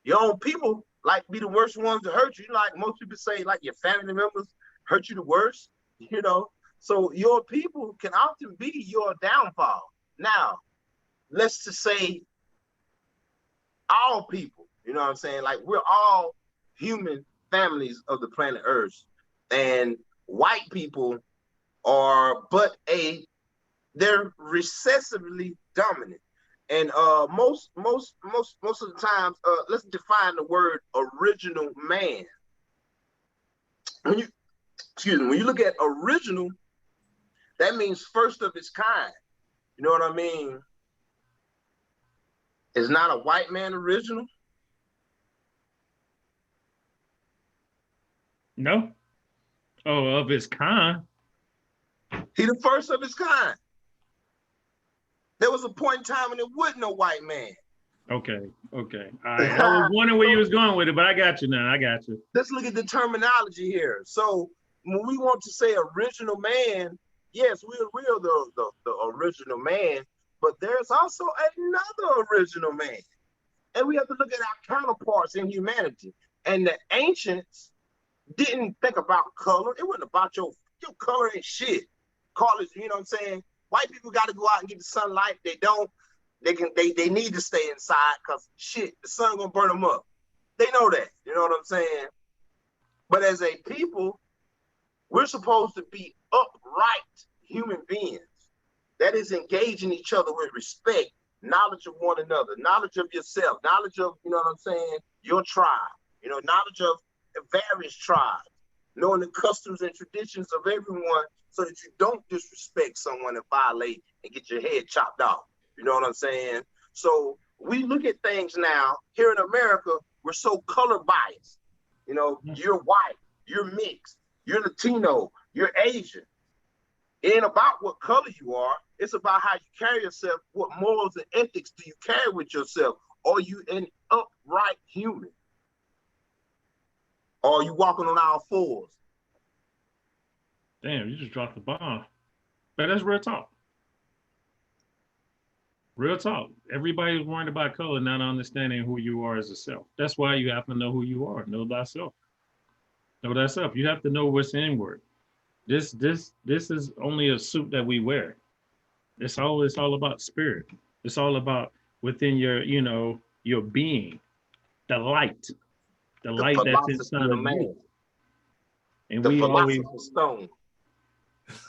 your own people like be the worst ones to hurt you. Like most people say, like your family members hurt you the worst, you know. So your people can often be your downfall. Now, let's just say all people, you know what I'm saying? Like we're all human families of the planet Earth. And white people are they're recessively dominant. And most of the times, let's define the word original man. When you look at original, that means first of its kind. You know what I mean? Is not a white man original? No. Oh, of its kind. He the first of his kind. There was a point in time when there wasn't no white man. Okay. All right. I was wondering where you was going with it, but I got you now. I got you. Let's look at the terminology here. So when we want to say original man, yes, we're the original man, but there's also another original man. And we have to look at our counterparts in humanity. And the ancients didn't think about color. It wasn't about your color ain't shit. Colors, you know what I'm saying? White people got to go out and get the sunlight. They don't. They need to stay inside because shit, the sun gonna burn them up. They know that. You know what I'm saying? But as a people, we're supposed to be upright human beings that is engaging each other with respect, knowledge of one another, knowledge of yourself, knowledge of, you know what I'm saying, your tribe, you know, knowledge of various tribes, knowing the customs and traditions of everyone so that you don't disrespect someone and violate and get your head chopped off. You know what I'm saying? So we look at things now here in America, we're so color biased. You know, you're white, you're mixed, you're Latino, you're Asian. It ain't about what color you are. It's about how you carry yourself. What morals and ethics do you carry with yourself? Are you an upright human? Or are you walking on all fours? Damn, you just dropped the bomb. But that's real talk. Real talk. Everybody's worried about color, not understanding who you are as a self. That's why you have to know who you are. Know thyself. Know thyself. You have to know what's inward. This is only a suit that we wear. It's all about spirit. It's all about within your, you know, your being, the light that's inside of you. And the we always stone.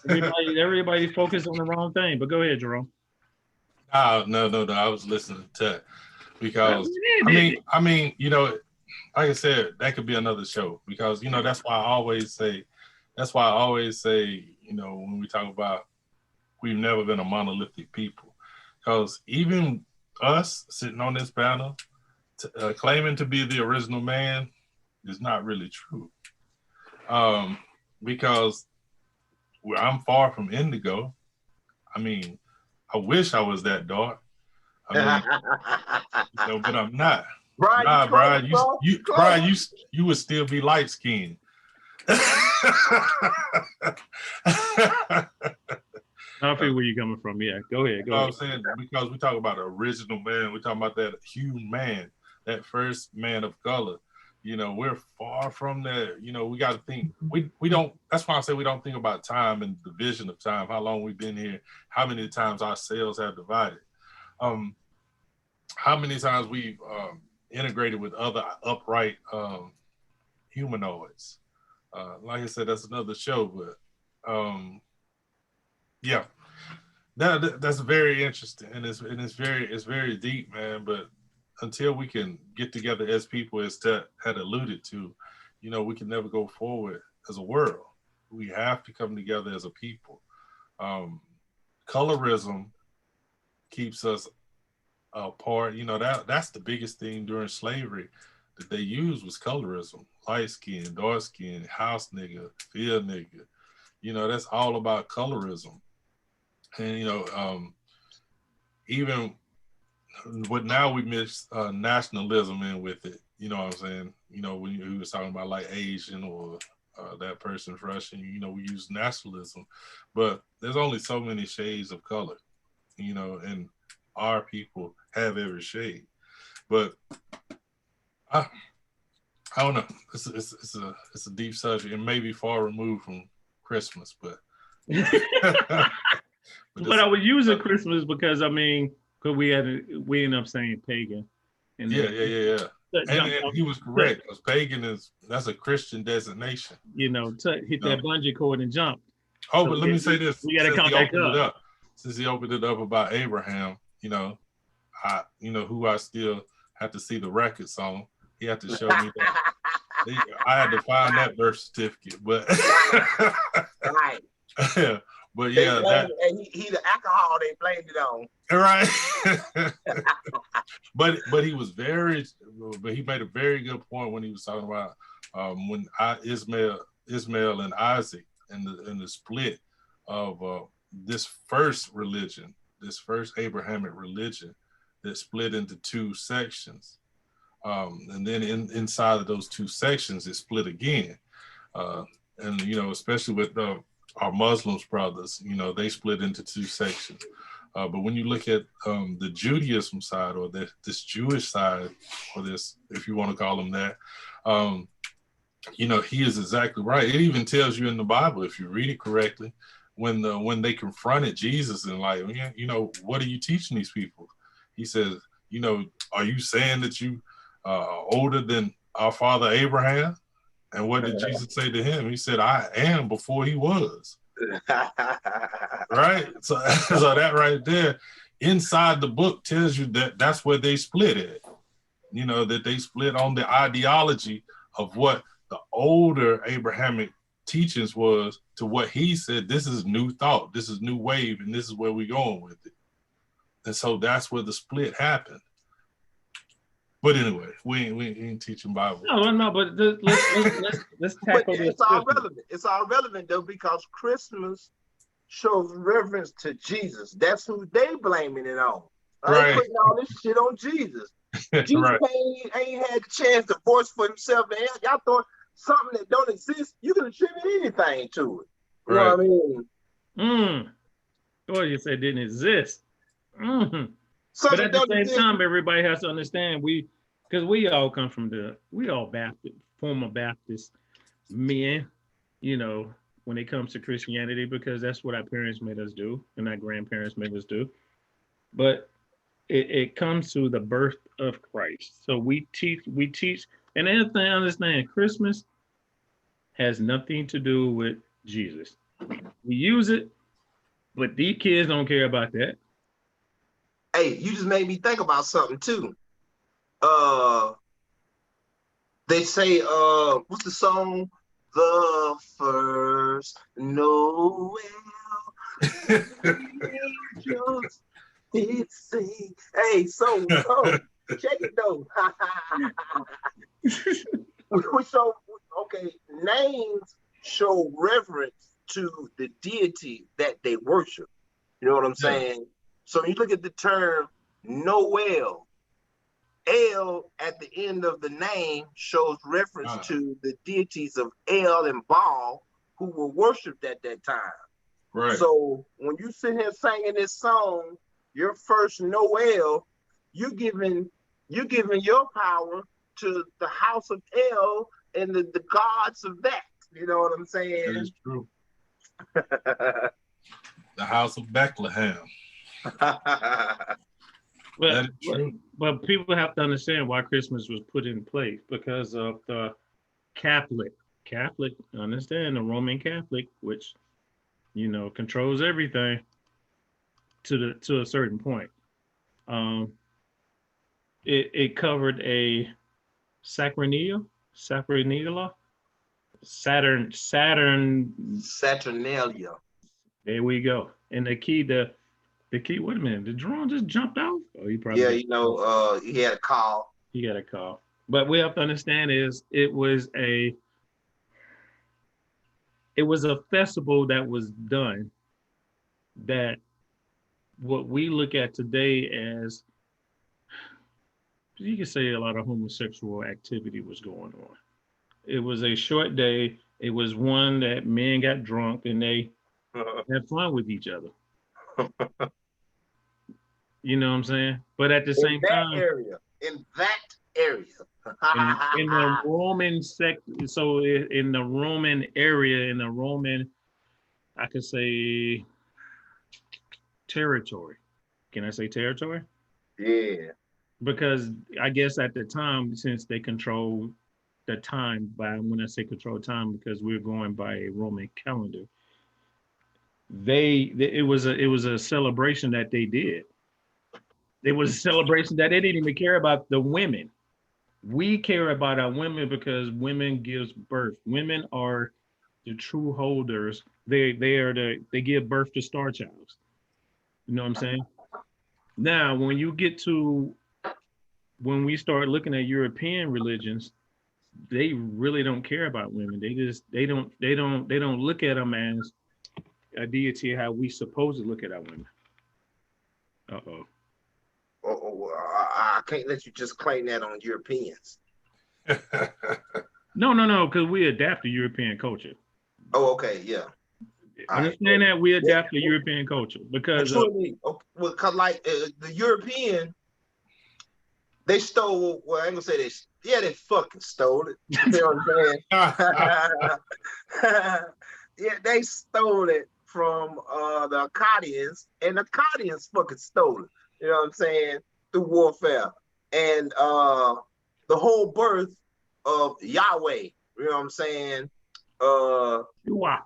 everybody focus on the wrong thing. But go ahead, Jerome. Oh, no. I was listening to that because I mean, you know, like I said, that could be another show because, you know, that's why I always say, you know, when we talk about we've never been a monolithic people, because even us sitting on this panel claiming to be the original man is not really true. Because I'm far from indigo. I mean, I wish I was that dark. I mean, you know, but I'm not. Brian, nah, Brian, you you would still be light skinned. I feel where you're coming from. Yeah, go ahead. You know what I'm saying? Because we talk about the original man, we're talking about that human man, that first man of color. You know, we're far from that. You know, we got to think. We don't. That's why I say we don't think about time and the vision of time. How long we've been here? How many times our cells have divided? How many times we've integrated with other upright humanoids? Like I said, that's another show. But yeah, that's very interesting, and it's very deep, man. But until we can get together as people, as Ted had alluded to, you know, we can never go forward as a world. We have to come together as a people. Colorism keeps us apart. You know, that's the biggest thing during slavery that they used was colorism. Light skin, dark skin, house nigga, field nigga. You know, that's all about colorism. And, you know, even but now we mix nationalism in with it. You know what I'm saying? You know, when you was talking about like Asian or that person's Russian, you know, we use nationalism. But there's only so many shades of color, you know, and our people have every shade. But I don't know. It's a deep subject. It may be far removed from Christmas, but But I was using Christmas because I mean, because we end up saying pagan. And yeah. And he was correct because pagan that's a Christian designation. Hit that bungee cord and jump. Oh, but let me say this: we got to count back up. Since he opened it up about Abraham, who I still have to see the records on. He had to show me that. I had to find that birth certificate, but right. But yeah, and he the alcohol they blamed it on. Right. but he made a very good point when he was talking about when Ismail and Isaac and the split of this first religion, this first Abrahamic religion that split into two sections. And then inside of those two sections, it split again. And, especially with our Muslims brothers, they split into two sections. But when you look at the Judaism side or this Jewish side, or this, if you want to call them that, he is exactly right. It even tells you in the Bible, if you read it correctly, when they confronted Jesus and like, what are you teaching these people? He says, are you saying that you are older than our father Abraham? And what did Jesus say to him? He said, I am before he was. Right? So that right there, inside the book tells you that that's where they split at. That they split on the ideology of what the older Abrahamic teachings was to what he said, this is new thought, this is new wave, and this is where we're going with it. And so that's where the split happened. But anyway, we ain't teaching Bible. No, but let's tackle this. It's all relevant. It's all relevant though, because Christmas shows reverence to Jesus. That's who they blaming it on. They putting all this shit on Jesus. Jesus ain't had the chance to voice for himself. Y'all thought something that don't exist, you can attribute anything to it. You know what I mean? Boy, you said didn't exist. But at the same time, everybody has to understand because we all come from Baptist, former Baptist men, when it comes to Christianity, because that's what our parents made us do and our grandparents made us do. But it comes to the birth of Christ. So we teach, and the other thing, understand, Christmas has nothing to do with Jesus. We use it, but these kids don't care about that. Hey, you just made me think about something too. They say, what's the song? The first Noel. Angels did sing. Hey, so check it though. Names show reverence to the deity that they worship. You know what I'm saying? So when you look at the term Noel, El at the end of the name shows reference to the deities of El and Baal who were worshipped at that time. Right. So when you sit here singing this song, your first Noel, you're giving your power to the house of El and the gods of that. You know what I'm saying? That is true. The house of Bethlehem. But people have to understand why Christmas was put in place, because of the Catholic, understand, the Roman Catholic, which controls everything to a certain point. It covered a Saturnalia. There we go. And the key, wait a minute, the drone just jumped out? Oh, he probably he had a call. He got a call. But we have to understand is it was a festival that was done that what we look at today as, you could say, a lot of homosexual activity was going on. It was a short day. It was one that men got drunk and they had fun with each other. You know what I'm saying? But at the same time, in that area. in the Roman so in the Roman area, in the Roman, I could say territory. Can I say territory? Yeah. Because I guess at the time, since they control the time by when I say control time, because we're going by a Roman calendar, it was a celebration that they did. It was a celebration that they didn't even care about the women. We care about our women because women gives birth. Women are the true holders. They give birth to star childs. You know what I'm saying? Now, when we start looking at European religions, they really don't care about women. They don't look at them as a deity how we supposed to look at our women. Uh-oh. I can't let you just claim that on Europeans. No, because we adapt to European culture. Oh, okay, yeah. Understand that we adapt to European culture because like the European, they stole. Well, I ain't gonna say this. Yeah, they fucking stole it. You know what I'm saying? Yeah, they stole it from the Akkadians, and the Akkadians fucking stole it. You know what I'm saying? Through warfare and the whole birth of Yahweh. You know what I'm saying? Yahuwah,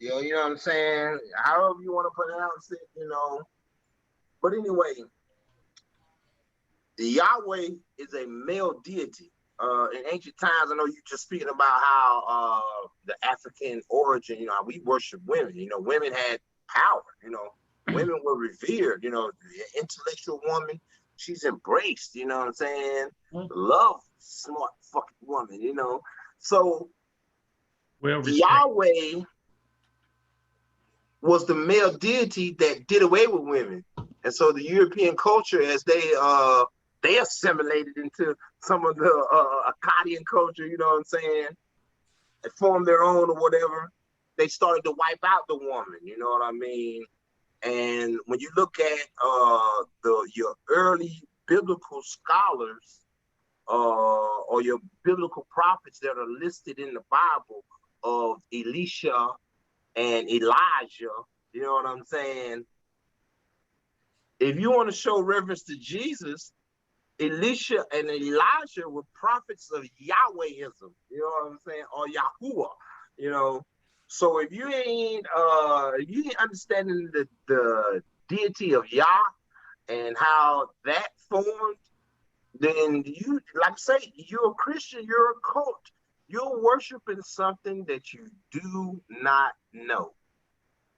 you know what I'm saying? However you want to pronounce it, you know. But anyway, the Yahweh is a male deity. In ancient times, I know you just speaking about how the African origin, you know, we worship women. You know, women had power, you know. Women were revered, you know, the intellectual woman, she's embraced, you know what I'm saying? Love, smart fucking woman, you know. So Yahweh was the male deity that did away with women. And so the European culture, as they assimilated into some of the Akkadian culture, you know what I'm saying, and formed their own or whatever, they started to wipe out the woman, you know what I mean? And when you look at your early biblical scholars or your biblical prophets that are listed in the Bible of Elisha and Elijah, you know what I'm saying? If you want to show reverence to Jesus, Elisha and Elijah were prophets of Yahwehism, you know what I'm saying, or Yahuwah, you know. So if you ain't understanding the deity of Yah and how that formed, then you, like I say, you're a Christian, you're a cult. You're worshiping something that you do not know.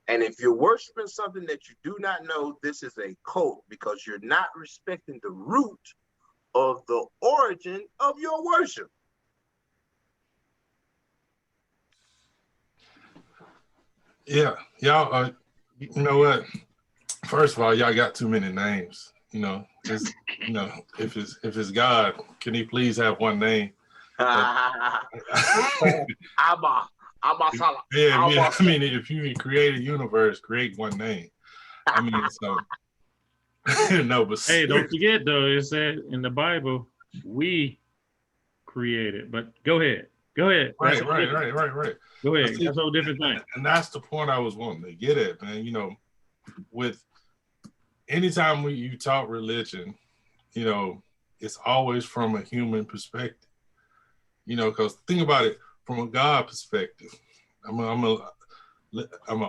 And if you're worshiping something that you do not know, this is a cult because you're not respecting the root of the origin of your worship. Yeah, y'all, you know what? First of all, y'all got too many names. You know, just, you know, if it's God, can he please have one name? Abba Salah. Yeah, I mean, if you create a universe, create one name. I mean, so no, but hey, don't forget though, it said in the Bible, we created. But go ahead. Right. Go ahead. See, that's a whole different thing. And that's the point I was wanting to get at, man. You know, with anytime you talk religion, you know, it's always from a human perspective. You know, because think about it from a God perspective. I'm gonna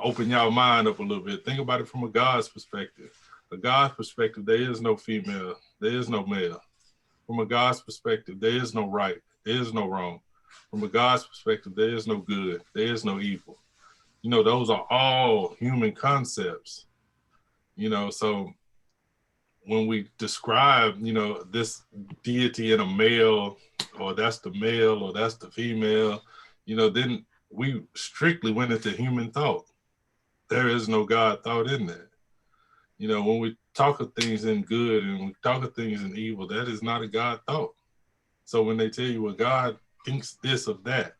open y'all mind up a little bit. Think about it from a God's perspective. A God's perspective, there is no female, there is no male. From a God's perspective, there is no right, there is no wrong. From a God's perspective, there is no good, there is no evil. You know, those are all human concepts. You know, so when we describe, you know, this deity in a male, or that's the male, or that's the female, you know, then we strictly went into human thought. There is no God thought in that. You know, when we talk of things in good and we talk of things in evil, that is not a God thought. So when they tell you, well, God thinks this of that,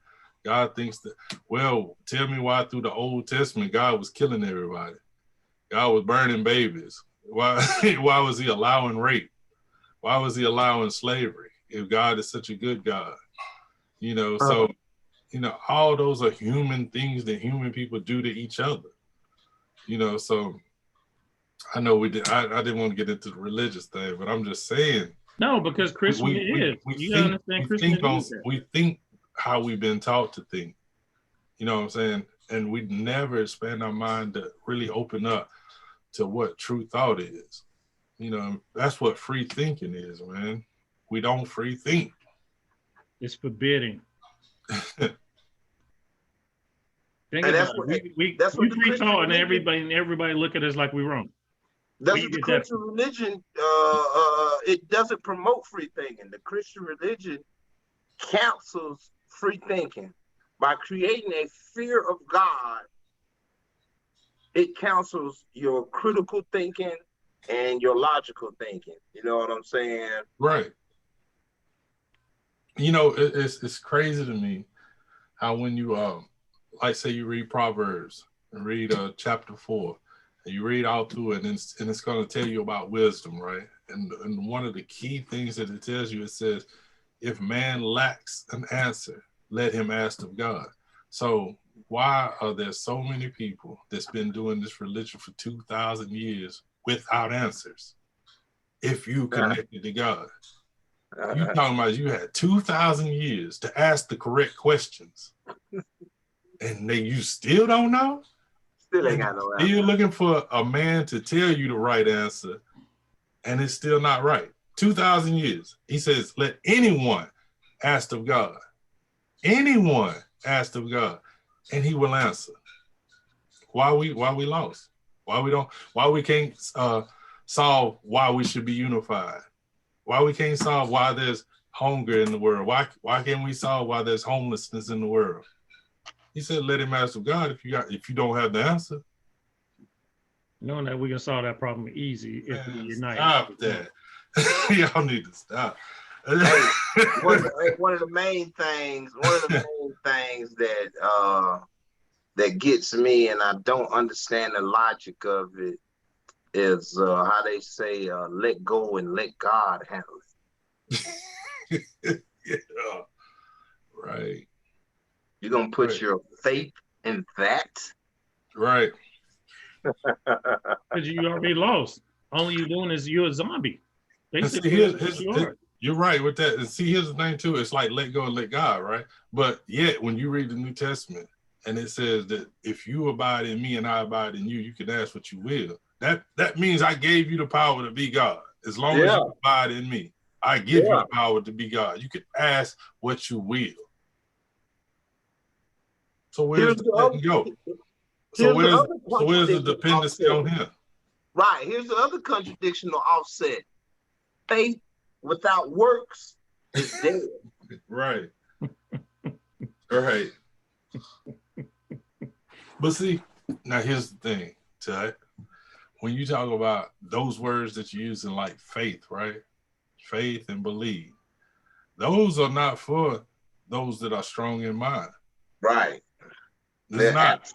God thinks that, well, tell me why through the Old Testament, God was killing everybody. God was burning babies. Why was he allowing rape? Why was he allowing slavery if God is such a good God? You know, so, you know, all those are human things that human people do to each other. You know, so I know we did. I didn't want to get into the religious thing, but I'm just saying. No, because Christmas is. You gotta understand Christmas is that. We think how we've been taught to think. You know what I'm saying? And we never expand our mind to really open up to what true thought is. You know, that's what free thinking is, man. We don't free think. It's forbidding. Think And about it. We free thought, and religion, everybody look at us like we're wrong. that's what the Christian religion, it doesn't promote free thinking. The Christian religion counsels free thinking by creating a fear of God. It counsels your critical thinking and your logical thinking. You know what I'm saying? Right. You know, it's crazy to me how when you like say you read Proverbs and read chapter 4, and you read all through it, and it's going to tell you about wisdom, right? And one of the key things that it tells you, it says, if man lacks an answer, let him ask of God. So why are there so many people that's been doing this religion for 2,000 years without answers? If you connected to God, you talking about you had 2,000 years to ask the correct questions, and you still don't know. Still ain't got no answer. You're looking for a man to tell you the right answer, and it's still not right. 2,000 years. He says, let anyone ask of God. Anyone ask of God, and he will answer. Why we lost? Why we can't solve why we should be unified? Why we can't solve why there's hunger in the world? Why can't we solve why there's homelessness in the world? He said, let him ask of God if you don't have the answer. Knowing that we can solve that problem easy if we unite. Stop that. Y'all need to stop. Hey, one of the main things that gets me, and I don't understand the logic of it, is how they say let go and let God handle it. Yeah. Right. You're gonna put your faith in that? Right. Because you already lost. All you're doing is you're a zombie. Basically, you're right with that. And see, here's the thing too. It's like let go and let God, right? But yet, when you read the New Testament and it says that if you abide in me and I abide in you, you can ask what you will. That means I gave you the power to be God. As long as you abide in me, I give you the power to be God. You can ask what you will. So where's the letting go? So where's the dependency on him? Right. Here's the other contradiction or offset. Faith without works is dead. Right. Right. But see, now here's the thing, Ted. When you talk about those words that you use in like faith, right? Faith and believe. Those are not for those that are strong in mind. Right. It's not.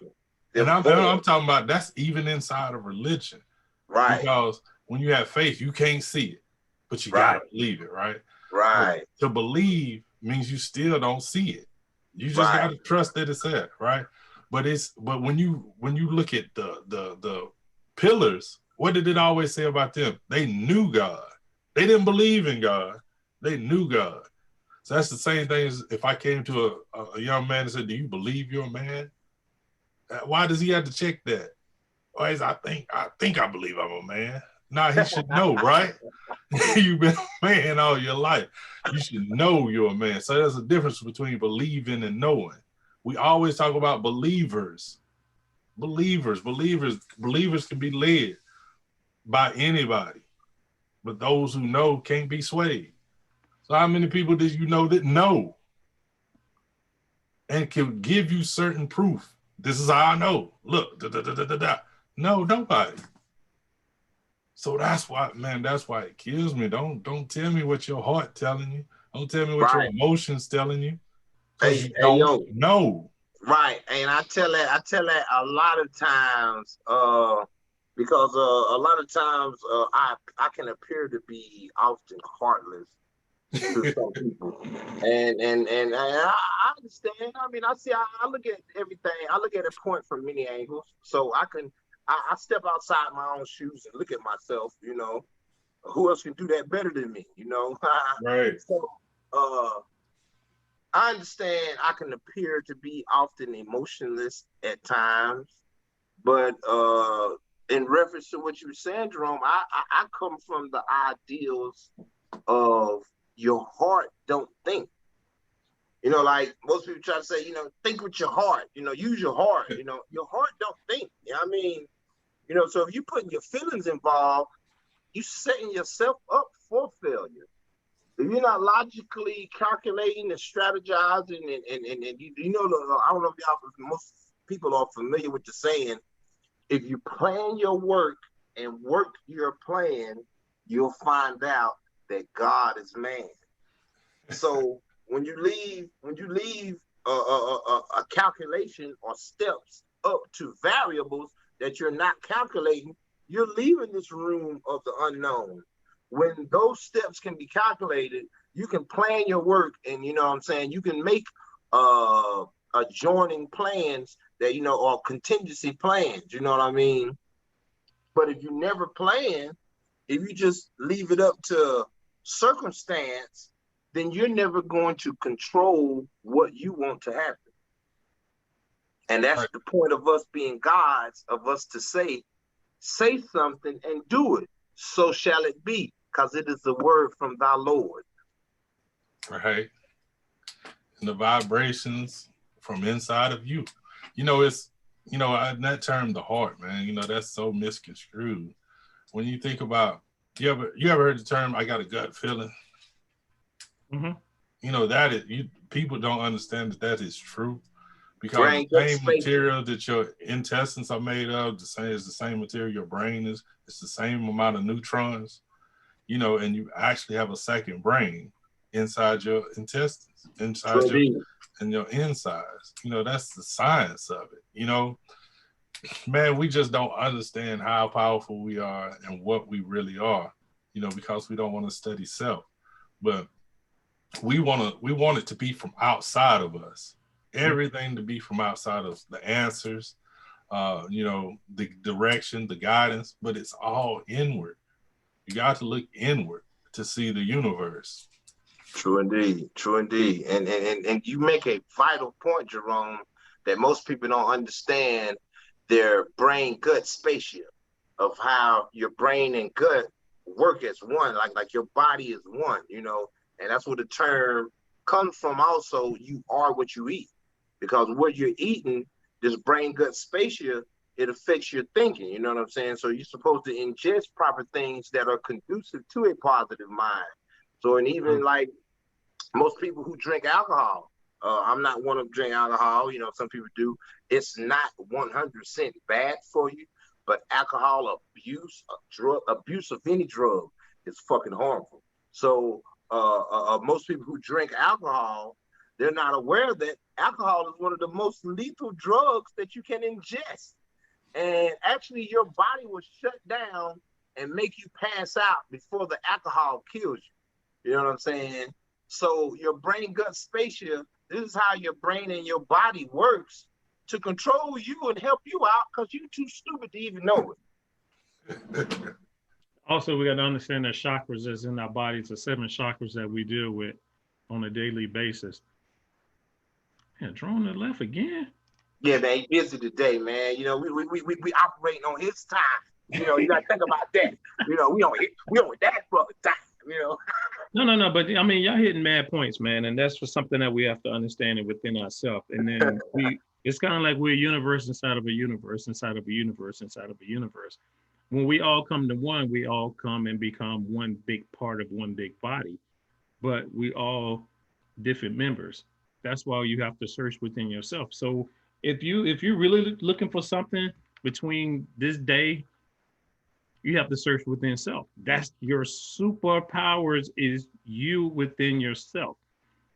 And I'm talking about that's even inside of religion. Right. Because when you have faith, you can't see it, but you gotta believe it, right? Right. But to believe means you still don't see it. You just gotta trust that it's there, right? But when you look at the pillars, what did it always say about them? They knew God. They didn't believe in God. They knew God. So that's the same thing as if I came to a young man and said, do you believe you're a man? Why does he have to check that? Why is I think I believe I'm a man. Nah, he should know, right? You've been a man all your life. You should know you're a man. So there's a difference between believing and knowing. We always talk about believers. Believers can be led by anybody, but those who know can't be swayed. So how many people did you know that know and can give you certain proof? This is how I know. Look, No, nobody. So that's why, man, that's why it kills me. Don't tell me what your heart telling you. Don't tell me what your emotions telling you. Hey, yo. No. Right. And I tell that a lot of times, because a lot of times I can appear to be often heartless to some people, and I understand. I mean, I look at everything. I look at a point from many angles, so I step outside my own shoes and look at myself. You know, who else can do that better than me? You know, Right. so I understand I can appear to be often emotionless at times, but in reference to what you were saying, Jerome, I come from the ideals of your heart don't think. You know, like most people try to say, you know, think with your heart, you know, use your heart, you know, your heart don't think. You know what I mean? You know, so if you putting your feelings involved, you setting yourself up for failure. If you're not logically calculating and strategizing and you know, I don't know if y'all, most people are familiar with the saying, if you plan your work and work your plan, you'll find out that God is man. So when you leave a calculation or steps up to variables that you're not calculating, you're leaving this room of the unknown. When those steps can be calculated, you can plan your work, and you know what I'm saying, you can make adjoining plans that you know are contingency plans. You know what I mean? But if you never plan, if you just leave it up to circumstance, then you're never going to control what you want to happen. And that's Right. the point of us being gods, of us to say something and do it. So shall it be, because it is the word from thy Lord. Right. And the vibrations from inside of you. You know, it's, you know, that term, the heart, man, you know, that's so misconstrued. When you think about, you ever heard the term, I got a gut feeling? Mm-hmm. You know, that is, people don't understand that is true, because Brain the gut same spatial. material that your intestines are made of, the same material your brain is. It's the same amount of neutrons, you know, and you actually have a second brain inside your intestines, True inside your indeed. and your insides. You know, that's the science of it. You know, man, we just don't understand how powerful we are and what we really are, you know, because we don't want to study self. But we want it to be from outside of us. Everything to be from outside of the answers, you know, the direction, the guidance, but it's all inward. You got to look inward to see the universe. True indeed. True indeed. And you make a vital point, Jerome, that most people don't understand their brain gut spatial of how your brain and gut work as one, like your body is one, you know, and that's where the term comes from. Also, you are what you eat, because what you're eating, this brain gut spatial, it affects your thinking. You know what I'm saying? So you're supposed to ingest proper things that are conducive to a positive mind. So, and even like most people who drink alcohol, I'm not one of drink alcohol. You know, some people do. It's not 100% bad for you, but alcohol abuse, drug abuse of any drug is fucking harmful. So most people who drink alcohol, they're not aware that alcohol is one of the most lethal drugs that you can ingest. And actually, your body will shut down and make you pass out before the alcohol kills you. You know what I'm saying? So your brain gut spatial, this is how your brain and your body works to control you and help you out, because you're too stupid to even know it. Also, we got to understand that chakras is in our bodies, the 7 chakras that we deal with on a daily basis. Yeah, drone to the left again. Yeah, man, he's busy today, man. You know, we operating on his time. You know, you gotta think about that. You know, we on that brother time, you know. No. But I mean, y'all hitting mad points, man, and that's for something that we have to understand it within ourselves. And then it's kind of like we're a universe inside of a universe, inside of a universe, inside of a universe. When we all come to one, we all come and become one big part of one big body, but we all different members. That's why you have to search within yourself. So if you're really looking for something between this day, you have to search within self. That's your superpowers, is you within yourself.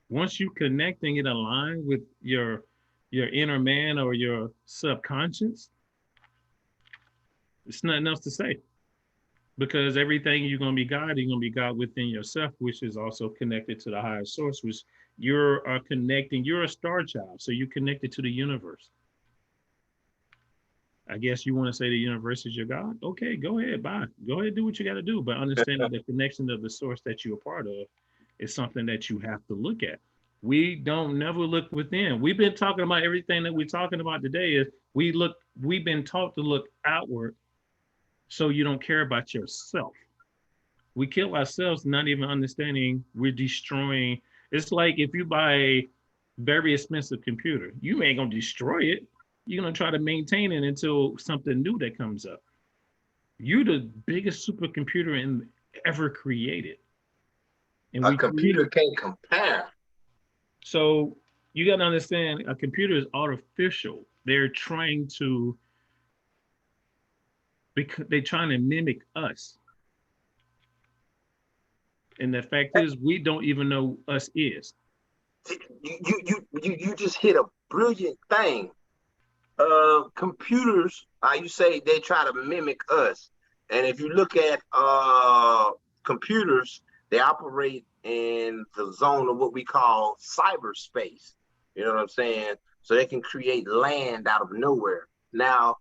Once you connect and get aligned with your inner man or your subconscious, It's nothing else to say. Because everything you're going to be God within yourself, which is also connected to the higher source, which you're connecting. You're a star child, so you're connected to the universe. I guess you want to say the universe is your God. Okay, go ahead, bye. Go ahead, do what you got to do. But understand that the connection of the source that you're a part of is something that you have to look at. We don't never look within. We've been talking about everything that we're talking about today is we've been taught to look outward so you don't care about yourself. We kill ourselves not even understanding we're destroying. It's like if you buy a very expensive computer, you ain't gonna destroy it. You're gonna try to maintain it until something new that comes up. You're the biggest supercomputer in ever created. And A we computer create, can't compare. so you gotta understand a computer is artificial. They're trying to because they're trying to mimic us. And the fact is we don't even know us is. You just hit a brilliant thing. Computers, you say they try to mimic us. And if you look at computers, they operate in the zone of what we call cyberspace. You know what I'm saying? So they can create land out of nowhere. Now,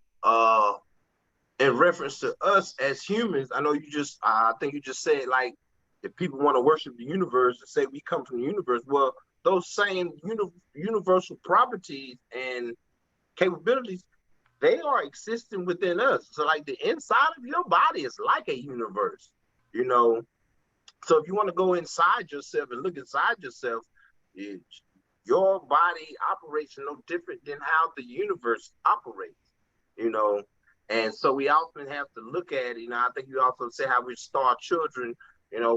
in reference to us as humans, I know you just, I think you just said like, if people want to worship the universe and say we come from the universe, well, those same universal properties and capabilities, they are existing within us. So like the inside of your body is like a universe, you know. So if you want to go inside yourself and look inside yourself, your body operates no different than how the universe operates, you know. And so we often have to look at, you know, I think you also say how we're star children, you know,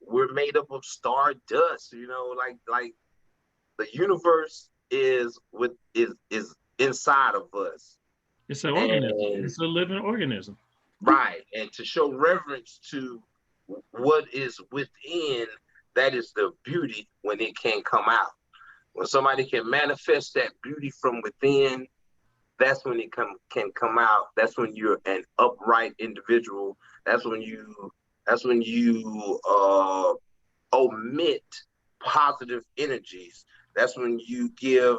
we're made up of star dust, you know, like the universe is inside of us. It's an organism. And It's a living organism. right. And to show reverence to what is within, that is the beauty when it can come out. When somebody can manifest that beauty from within, that's when it can come out. That's when you're an upright individual. That's when you omit positive energies. That's when you give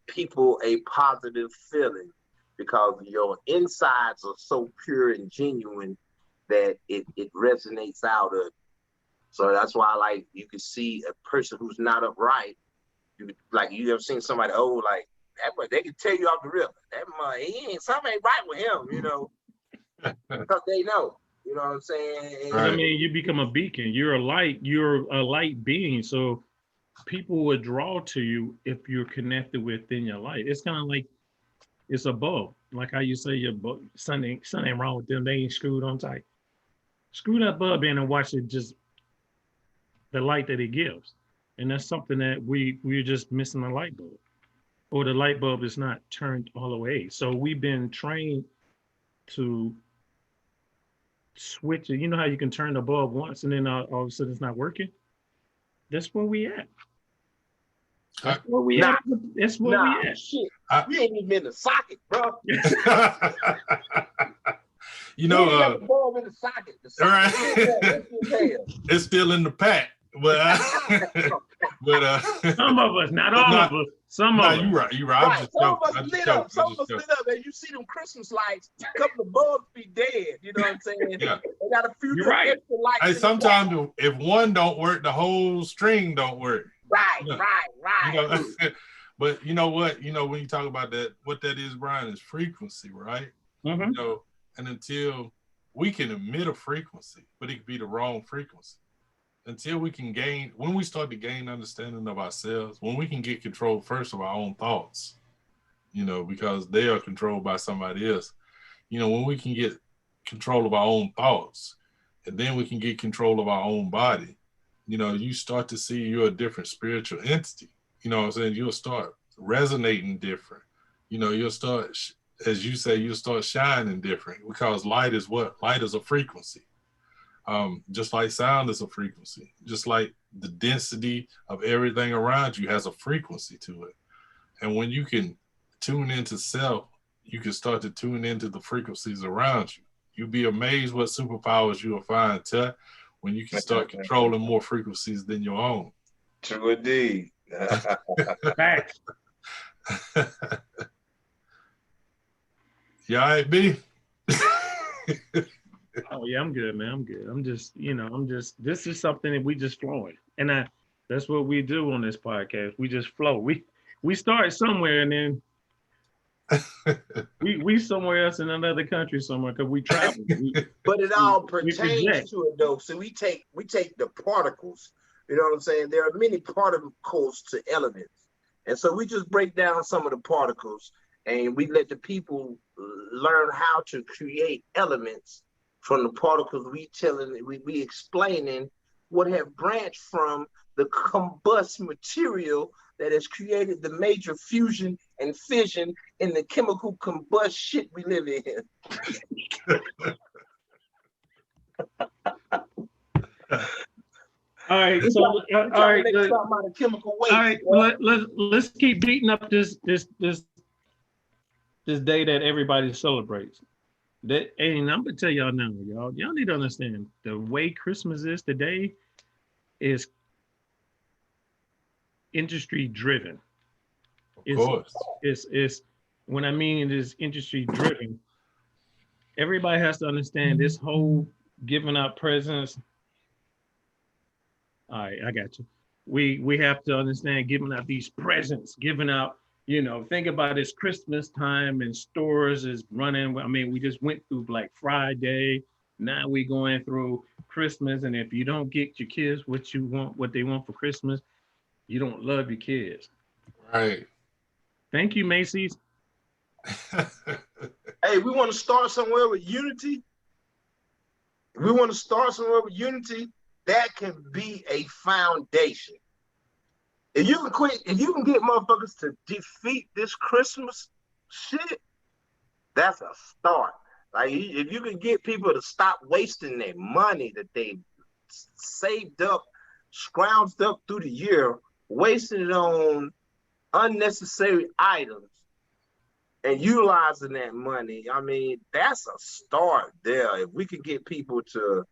people a positive feeling because your insides are so pure and genuine that it resonates out of. So that's why, like, you can see a person who's not upright. You ever seen somebody like that, but they can tell you off the rip that something ain't right with him, you know, because they know. You know what I'm saying? Right. I mean, you become a beacon. You're a light being. So people would draw to you if you're connected within your light. It's kind of like it's a bulb. Like how you say your bulb, something ain't wrong with them. They ain't screwed on tight. Screw that bulb in and watch it just the light that it gives. And that's something that we're just missing a light bulb. Or the light bulb is not turned all the way. So we've been trained to switch it. You know how you can turn the bulb once and then all of a sudden it's not working? That's where we at. That's where we at. That's where we at. Shit. We ain't even in the socket, bro. You know, the bulb in the socket. Right. It's still in the pack. But some of us, not all of us. Some of us. You're right. Right. Some of us lit up. Some of us lit up. And you see them Christmas lights, a couple of bulbs be dead. You know what I'm saying? Yeah. They got a few extra lights. Hey, sometimes if one don't work, the whole string don't work. Right, you know? right. You know? But you know what? You know, when you talk about that, what that is, Brian, is frequency, right? Mm-hmm. You know, and until we can emit a frequency, but it could be the wrong frequency. Until we can when we start to gain understanding of ourselves, when we can get control first of our own thoughts, you know, because they are controlled by somebody else. You know, when we can get control of our own thoughts, and then we can get control of our own body, you know, you start to see you're a different spiritual entity. You know what I'm saying? You'll start resonating different. You know, you'll start, as you say, you'll start shining different because light is what? Light is a frequency. Just like sound is a frequency, just like the density of everything around you has a frequency to it. And when you can tune into self, you can start to tune into the frequencies around you. You'll be amazed what superpowers you'll find, Tut, when you can start controlling more frequencies than your own. True indeed. Facts. You all right, B? Oh yeah, I'm good, man. I'm good. I'm just, this is something that we just flowing. And that's what we do on this podcast. We just flow. We start somewhere and then we somewhere else in another country somewhere because we travel. But it all project. pertains to it though. So we take the particles. You know what I'm saying? There are many particles to elements. And so we just break down some of the particles and we let the people learn how to create elements from the particles we explaining what have branched from the combust material that has created the major fusion and fission in the chemical combust shit we live in. All right, so all right, talking about a chemical waste. All right, let's keep beating up this day that everybody celebrates. That, and I'm gonna tell y'all now, y'all need to understand the way Christmas is today is industry driven. Of course. It's when I mean it is industry driven. Everybody has to understand this whole giving out presents. All right, I got you. We have to understand giving out these presents, giving out, think about this Christmas time and stores is running. I mean, we just went through Black Friday. Now we going through Christmas. And if you don't get your kids what they want for Christmas, you don't love your kids. Right. Thank you, Macy's. Hey, we want to start somewhere with unity. We want to start somewhere with unity. That can be a foundation. If you can get motherfuckers to defeat this Christmas shit, that's a start. Like, if you can get people to stop wasting their money that they saved up, scrounged up through the year, wasting it on unnecessary items and utilizing that money, I mean, that's a start there. If we can get people to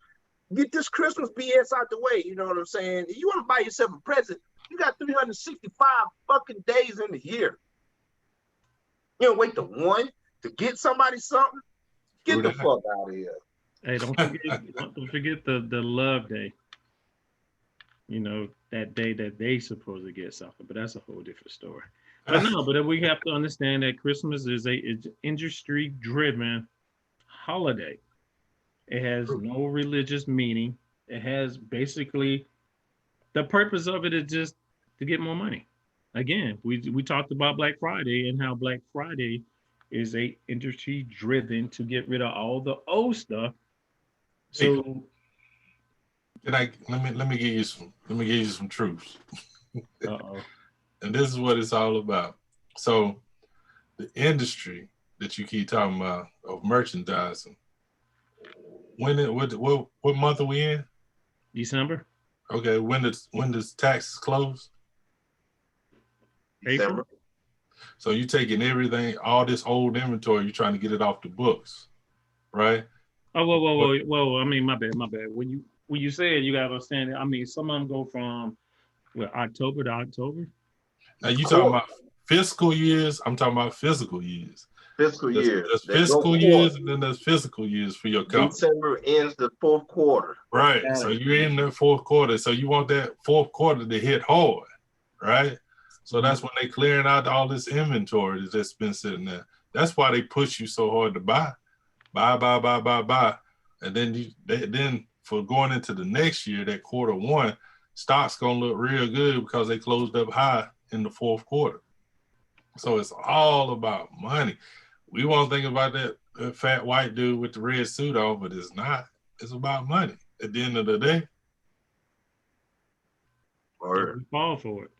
get this Christmas BS out the way, you know what I'm saying? If you want to buy yourself a present, you got 365 fucking days in the year. You don't wait to one to get somebody something. Get the fuck out of here. Hey, don't forget the love day. That day that they supposed to get something, but that's a whole different story. But no, but we have to understand that Christmas is it's industry-driven holiday. It has no religious meaning. It has basically the purpose of it is just to get more money. Again, we talked about Black Friday and how Black Friday is a industry driven to get rid of all the old stuff. So let me give you some truths. Uh-oh. And this is what it's all about. So the industry that you keep talking about of merchandising, what month are we in? December. Okay, when does taxes close? December. So you taking everything, all this old inventory, you're trying to get it off the books, right? Oh, whoa. I mean, my bad. When you say it, you gotta understand it. I mean, some of them go from October to October. Now you talking about fiscal years, I'm talking about physical years. Fiscal years. There's fiscal years and then there's physical years for your company. December ends the fourth quarter. Right. So you're in the fourth quarter. So you want that fourth quarter to hit hard, right? So that's when they clearing out all this inventory that's been sitting there. That's why they push you so hard to buy. And then then for going into the next year, that quarter one, stock's gonna look real good because they closed up high in the fourth quarter. So it's all about money. We won't think about that fat white dude with the red suit on, but it's not. It's about money at the end of the day. We fall for it.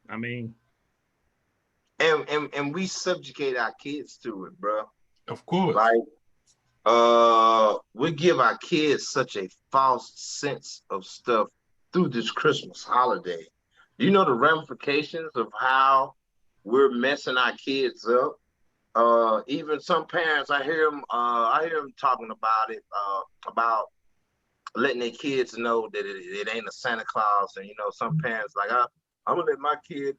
I mean, and we subjugate our kids to it, bro. Of course. Like, we give our kids such a false sense of stuff through this Christmas holiday. Do you know the ramifications of how we're messing our kids up? Even some parents, I hear them talking about it, about letting their kids know that it ain't a Santa Claus. And, some parents like, I'm gonna let my kid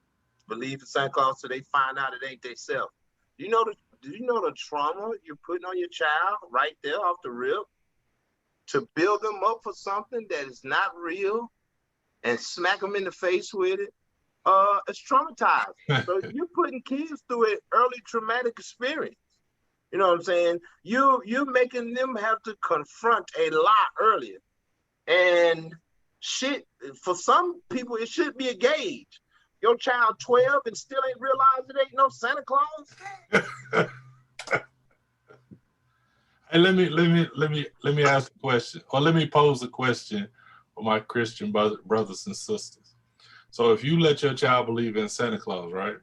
believe in Santa Claus till they find out it ain't they self. Do you know the trauma you're putting on your child right there off the rip to build them up for something that is not real and smack them in the face with it? It's traumatizing. So you're putting kids through an early traumatic experience. You know what I'm saying? You're making them have to confront a lie earlier. And shit, for some people, it should be a gauge. Your child 12 and still ain't realized it ain't no Santa Claus. Hey, let me ask a question, or let me pose a question for my Christian brothers and sisters. So if you let your child believe in Santa Claus, right?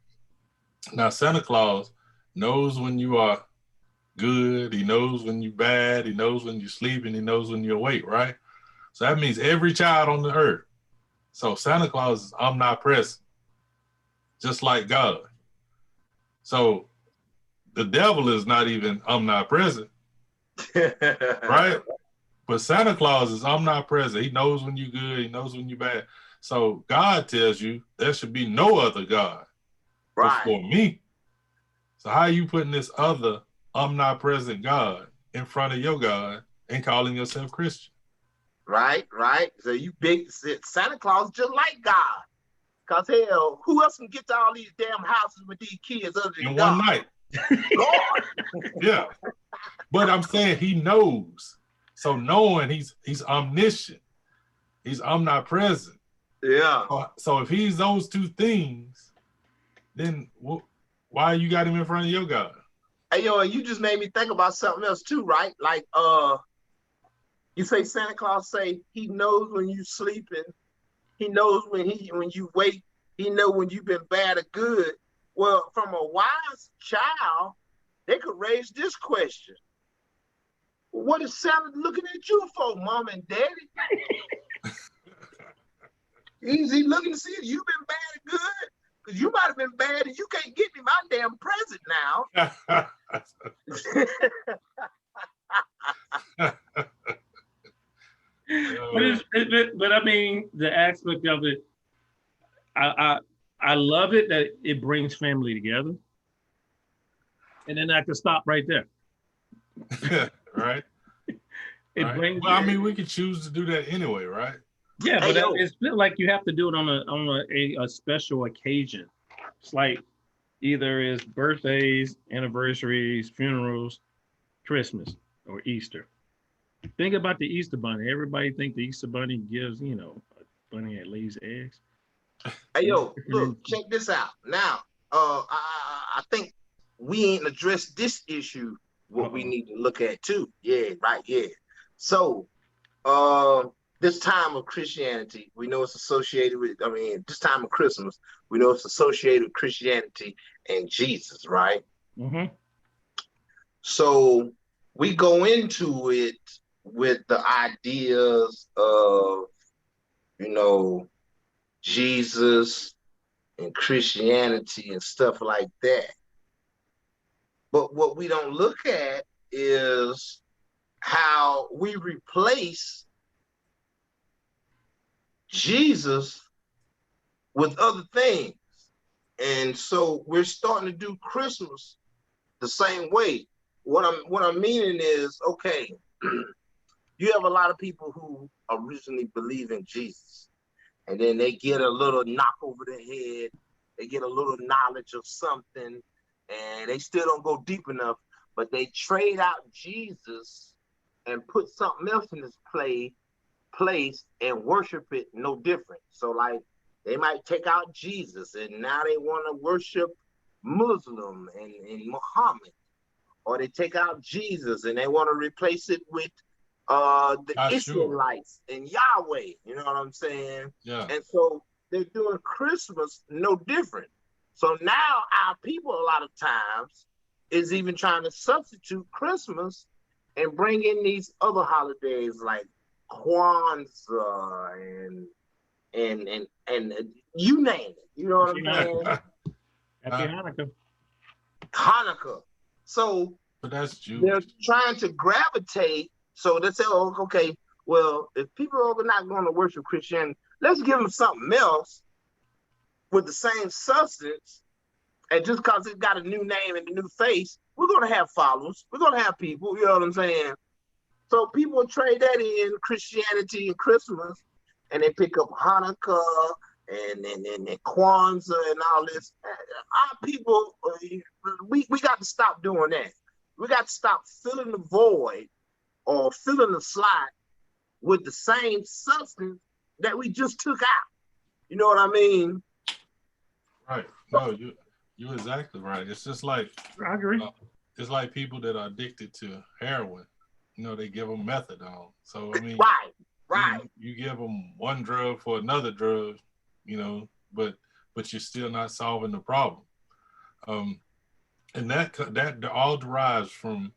Now Santa Claus knows when you are good, he knows when you're bad, he knows when you're sleeping, he knows when you're awake, right? So that means every child on the earth. So Santa Claus is omnipresent, just like God. So the devil is not even omnipresent, right? But Santa Claus is omnipresent. He knows when you're good, he knows when you're bad. So God tells you there should be no other God before me. So how are you putting this other omnipresent God in front of your God and calling yourself Christian? Right. So you big Santa Claus just like God. Cause hell, who else can get to all these damn houses with these kids other than in God? one night? God. Yeah. But I'm saying he knows. So knowing he's omniscient, he's omnipresent. Yeah. So if he's those two things, then why you got him in front of your God? Hey, you just made me think about something else too, right? Like, you say Santa Claus say he knows when you sleeping, he knows when you wake, he know when you've been bad or good. Well, from a wise child, they could raise this question: what is Santa looking at you for, Mom and Daddy? Is he looking to see if you've been bad or good? Because you might have been bad and you can't get me my damn present now. But I mean, the aspect of it, I love it that it brings family together, and then I can stop right there. Right. It brings. Well, I mean, we could choose to do that anyway, right? Yeah, but it's like you have to do it on a special occasion. It's like either it's birthdays, anniversaries, funerals, Christmas, or Easter. Think about the Easter bunny. Everybody think the Easter bunny gives, a bunny that lays eggs. Hey, look, check this out. Now, I think we ain't addressed this issue, what we need to look at too. Yeah, right, yeah. So, this time of Christianity, we know it's associated with, this time of Christmas, we know it's associated with Christianity and Jesus, right? Mm-hmm. So, we go into it with the ideas of, Jesus and Christianity and stuff like that. But what we don't look at is how we replace Jesus with other things. And so we're starting to do Christmas the same way. What I'm meaning is, okay, you have a lot of people who originally believe in Jesus, and then they get a little knock over the head, they get a little knowledge of something, and they still don't go deep enough, but they trade out Jesus and put something else in his place and worship it no different. So like they might take out Jesus and now they want to worship Muslim and Muhammad, or they take out Jesus and they want to replace it with the Israelites and Yahweh. You know what I'm saying? Yeah. And so they're doing Christmas no different. So now our people a lot of times is even trying to substitute Christmas and bring in these other holidays like Kwanzaa and you name it. You know what I'm saying? Happy Hanukkah. Hanukkah. So But that's they're Jewish. trying to gravitate. So they say, oh, okay, well, if people are not going to worship Christianity, let's give them something else with the same substance. And just because it got a new name and a new face, we're going to have followers. We're going to have people. You know what I'm saying? So people trade that in Christianity and Christmas, and they pick up Hanukkah and Kwanzaa and all this. Our people, we got to stop doing that. We got to stop filling the void or filling the slot with the same substance that we just took out. You know what I mean? Right. No, you're exactly right. It's just like I agree. It's like people that are addicted to heroin. You know, they give them methadone. So I mean, right. You give them one drug for another drug, you know, but you're still not solving the problem. And that all derives from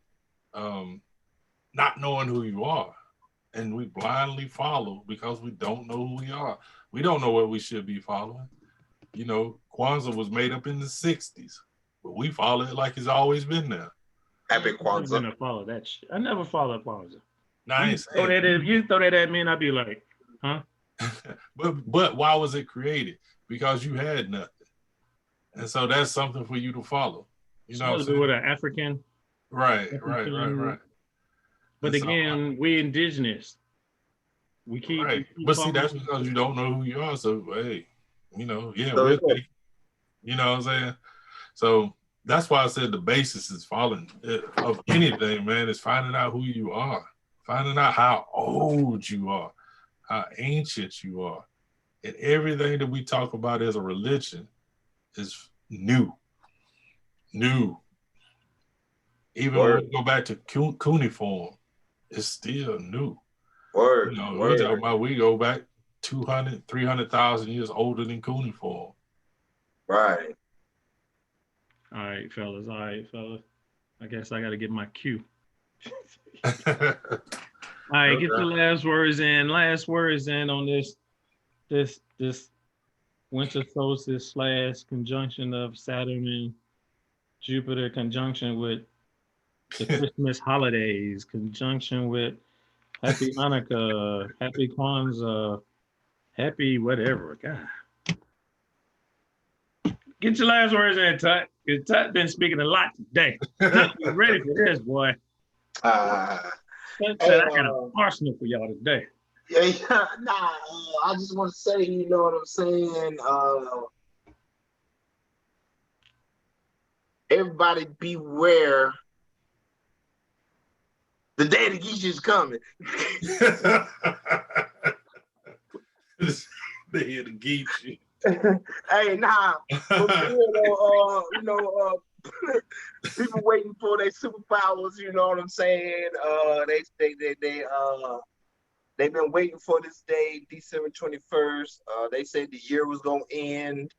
not knowing who you are, and we blindly follow because we don't know who we are. We don't know what we should be following. You know, Kwanzaa was made up in the '60s, but we follow it like it's always been there. Happy I'm Kwanzaa. gonna follow that shit. I never followed Kwanzaa. Now, I ain't saying If you throw that at me, and I'd be like, huh? but why was it created? Because you had nothing, and so that's something for you to follow. You know what I'm saying? With an African. Right. But again, we indigenous. We keep. Right. We keep But see, following. that's because you don't know who you are. So hey, you know, yeah, So, we'll take. You know what I'm saying? So that's why I said the basis is following of anything, man. Is finding out who you are, finding out how old you are, how ancient you are, and everything that we talk about as a religion is new. Even when we go back to cuneiform, it's still new. Word. You know, we talking about we go back 200, 300,000 years older than cuneiform. Right. All right, fellas. I guess I got to get my cue. All right, get the last words in. Last words in on this winter solstice / conjunction of Saturn and Jupiter, conjunction with the Christmas holidays, conjunction with Happy Hanukkah, Happy Kwanzaa, Happy whatever. God. Get your last words in, Tut. Because Tut been speaking a lot today. Tut, you ready for this, boy? Tut said, I got an arsenal for y'all today. I just want to say, you know what I'm saying? Everybody beware. The day the geese is coming. They hear the geese. Hey, nah. People waiting for their superpowers. You know what I'm saying? They've been waiting for this day, December 21st. They said the year was gonna end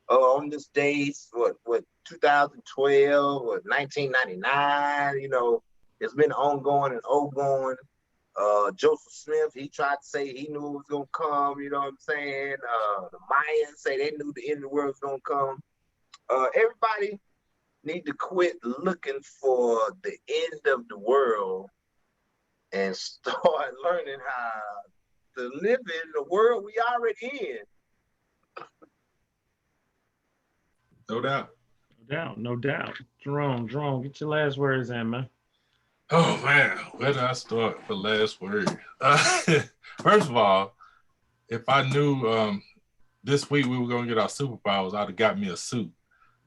on this day. What 2012 or 1999? You know, it's been ongoing and ongoing. Joseph Smith, he tried to say he knew it was gonna come, you know what I'm saying? The Mayans say they knew the end of the world was gonna come. Everybody need to quit looking for the end of the world and start learning how to live in the world we already in. No doubt. Jerome, get your last words in, man. Oh man, where do I start for last word? First of all, if I knew this week we were gonna get our superpowers, I'd have got me a suit.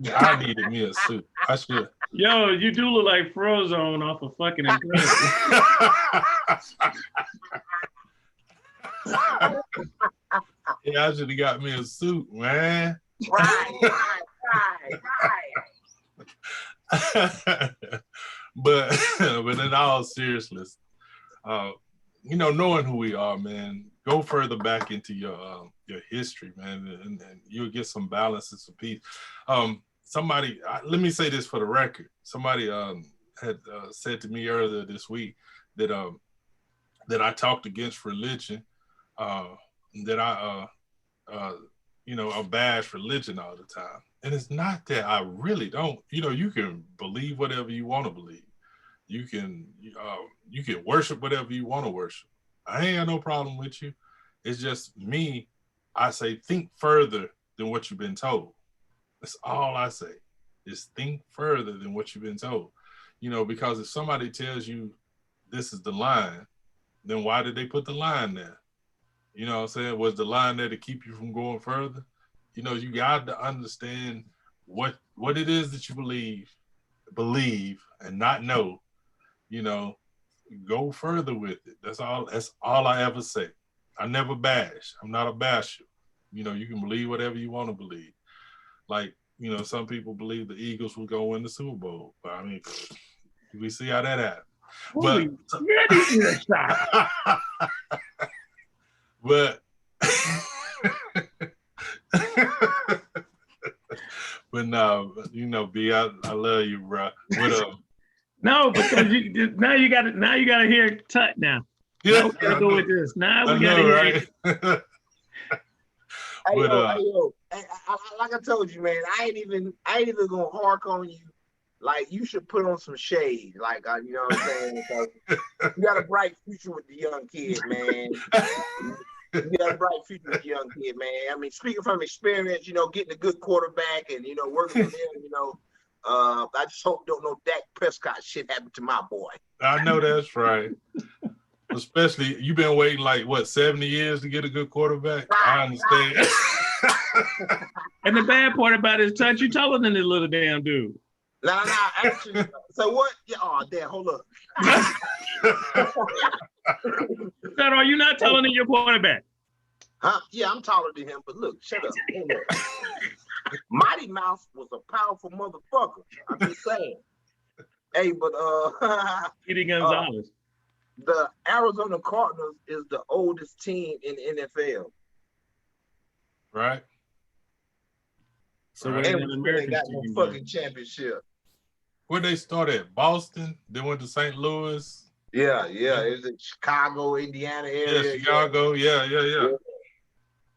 I needed me a suit. I should. Yo, you do look like Frozone off of fucking Incredible. Yeah, I should have got me a suit, man. Right. But in all seriousness, you know, knowing who we are, man, go further back into your history, man, and you'll get some balance and some peace. Somebody, let me say this for the record. Somebody had said to me earlier this week that I talked against religion, that I bash religion all the time. And it's not that I really don't. You can believe whatever you want to believe. You can worship whatever you want to worship. I ain't got no problem with you. It's just me. I say think further than what you've been told. That's all I say. Is think further than what you've been told. Because if somebody tells you this is the line, then why did they put the line there? You know what I'm saying? Was the line there to keep you from going further? You got to understand what it is that you believe and not know. Go further with it. That's all I ever say. I never bash. I'm not a basher. You can believe whatever you want to believe. Like, some people believe the Eagles will go win the Super Bowl. But I mean, we see how that happened. Holy, ready for the shot. But but no, B, I love you, bro. But no, because now you got to hear Tut now. Yeah, now we gotta go with this. Now we gotta hear right? Like I told you, man, I ain't even gonna hark on you. Like, you should put on some shade. Like, you know what I'm saying? You got a bright future with the young kid, man. You got a bright future with the young kid, man. I mean, speaking from experience, getting a good quarterback and, working with him, I just hope don't know Dak Prescott shit happened to my boy. I know that's right. Especially, you've been waiting like, 70 years to get a good quarterback? I understand. And the bad part about it is, Touch, you taller than this little damn dude. Nah, actually. So what? Yeah, oh, damn, hold up. Sir, are you not taller than your quarterback? Huh? Yeah, I'm taller than him, but look, shut up. Hold up. Mighty Mouse was a powerful motherfucker. I'm just saying. Hey, but Eddie Gonzalez. The Arizona Cardinals is the oldest team in the NFL. Right. So and we got no fucking championship. Where they started at? Boston? They went to St. Louis? Yeah. It's in Chicago, Indiana area. Yeah, Chicago. Yeah.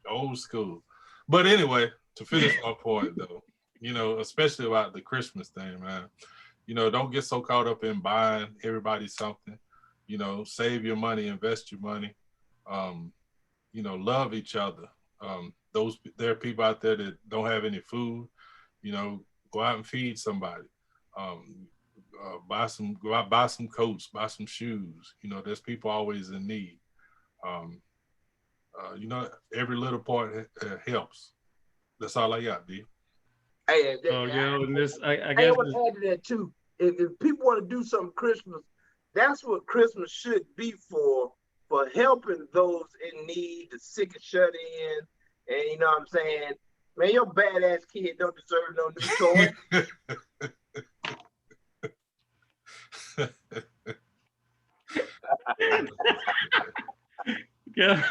Old school. But anyway, to finish my point though, especially about the Christmas thing, man, don't get so caught up in buying everybody something. Save your money, invest your money. Love each other. There are people out there that don't have any food. Go out and feed somebody. Buy some coats, buy some shoes. There's people always in need. Every little part helps. That's all I got, D. Hey, and this, I I guess. would add to that too. If people want to do something Christmas, that's what Christmas should be for helping those in need, the sick and shut in, and you know what I'm saying? Man, your badass kid don't deserve no new toy. Yeah.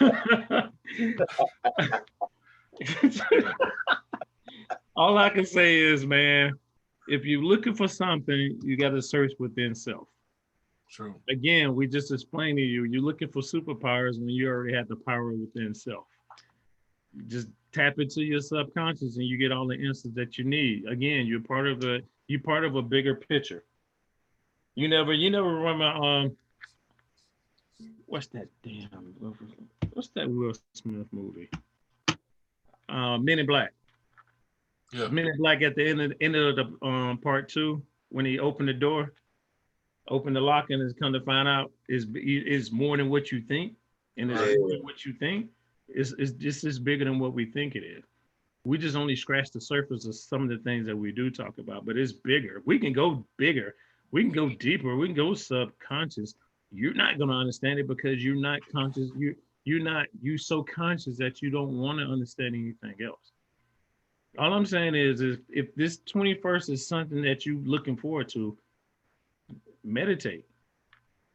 All I can say is, man, if you're looking for something, you got to search within self. True. Again, we just explained to you, you're looking for superpowers when you already have the power within self. You just tap into your subconscious and you get all the answers that you need. Again, you're part of a bigger picture. You never remember what's that Will Smith movie? Men in Black. Yeah. Men in Black at the end of the part 2, when he opened the door, opened the lock, and it's come to find out is more than what you think, and it's more than what you think. It's just as bigger than what we think it is. We just only scratch the surface of some of the things that we do talk about, but it's bigger. We can go bigger. We can go deeper. We can go subconscious. You're not going to understand it because you're not conscious. You're so conscious that you don't want to understand anything else. All I'm saying is if this 21st is something that you're looking forward to, meditate.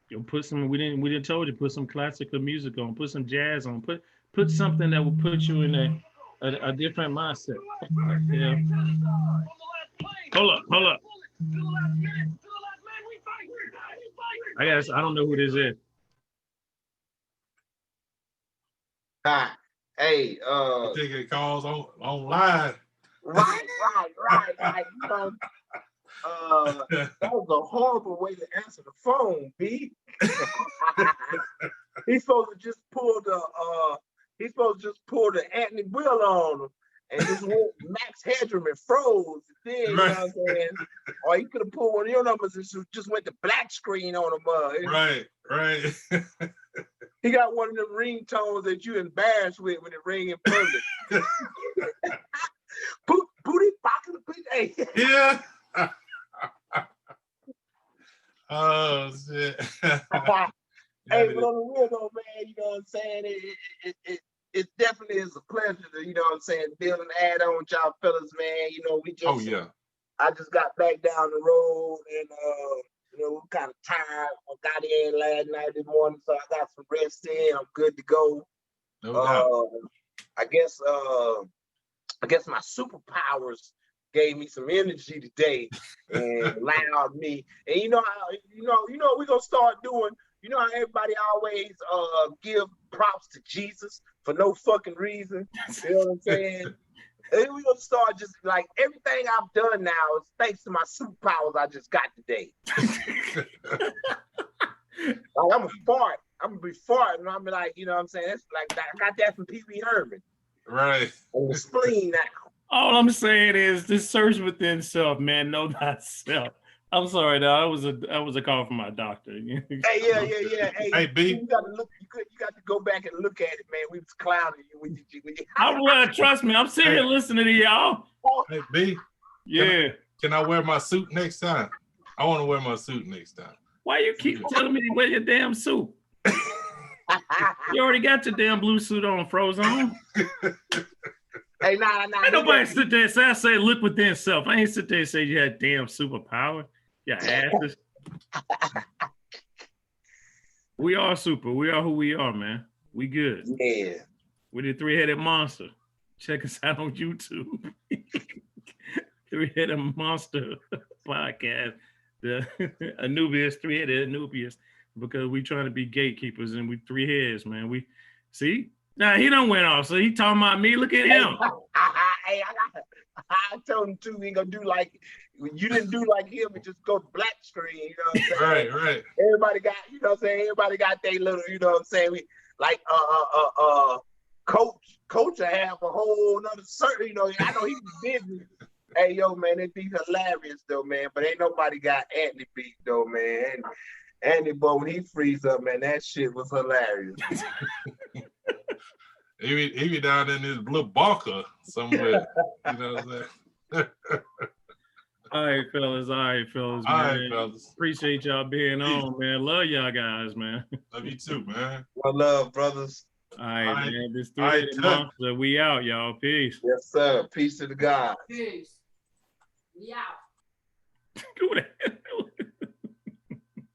You'll put some. We didn't told you, put some classical music on, put some jazz on, put something that will put you in a different mindset. Yeah. Hold up. I don't know who this is. Hey, taking calls online. right. You know, that was a horrible way to answer the phone, B. He's supposed to just pull the Anthony Will on him and just went max headroom and froze. And then, you know what I'm saying? Or he could have pulled one of your numbers and just went to black screen on him. Right. He got one of them ringtones that you embarrassed with when it ring in public. Booty pocket. Hey. Yeah. Oh shit. Hey, but on the real though, man, you know what I'm saying? It definitely is a pleasure to, you know what I'm saying, build an add on with y'all fellas, man. You know, we just I just got back down the road and you know, we're kind of tired. I got in last night this morning, so I got some rest in. I'm good to go. No doubt. I guess my superpowers gave me some energy today and allowed me. And you know we're gonna start doing. You know how everybody always give props to Jesus for no fucking reason. You know what I'm saying? And we're gonna start just like everything I've done now is thanks to my superpowers I just got today. Like I'm a fart. I'm gonna be farting and I'm like, you know what I'm saying? It's like I got that from Pee Wee Herman. Right. On the spleen now. All I'm saying is this search within self, man. Know thyself. I'm sorry, though. That was a call from my doctor. Hey, yeah. Hey, B. You got to look. You got to go back and look at it, man. We was clowning you with you. Trust me. I'm sitting here listening to y'all. Hey, B. Yeah. Can I wear my suit next time? I want to wear my suit next time. Why you keep telling me to wear your damn suit? You already got your damn blue suit on, frozen. Hey, nah. Ain't nobody sit there and say, I say, look within self. I ain't sit there and say you had damn superpower. Yeah, asses. We are super. We are who we are, man. We good. Yeah. We the three-headed monster. Check us out on YouTube. Three-headed monster podcast. The Anubius, three-headed Anubius, because we trying to be gatekeepers and we three heads, man. We see. Nah, he done went off. So he talking about me. Look at him. I told him too. We ain't gonna do like you didn't do like him and just go to black screen. You know what I'm saying? Right. Everybody got, you know what I'm saying? Everybody got their little, you know what I'm saying? We like coach have a whole nother certain, you know. I know he was busy. Hey yo, man, it be hilarious though, man. But ain't nobody got Anthony beat though, man. Anthony, boy, when he frees up, man, that shit was hilarious. He be down in his little bunker somewhere. You know what I'm saying? All right, fellas, man. All right, fellas. Appreciate y'all being on, man. Love y'all guys, man. Love you too, man. Well, love, brothers. All right, man. This three-headed monster. We out, y'all. Peace. Yes, sir. Peace to the God. Peace. Yeah. Who the hell?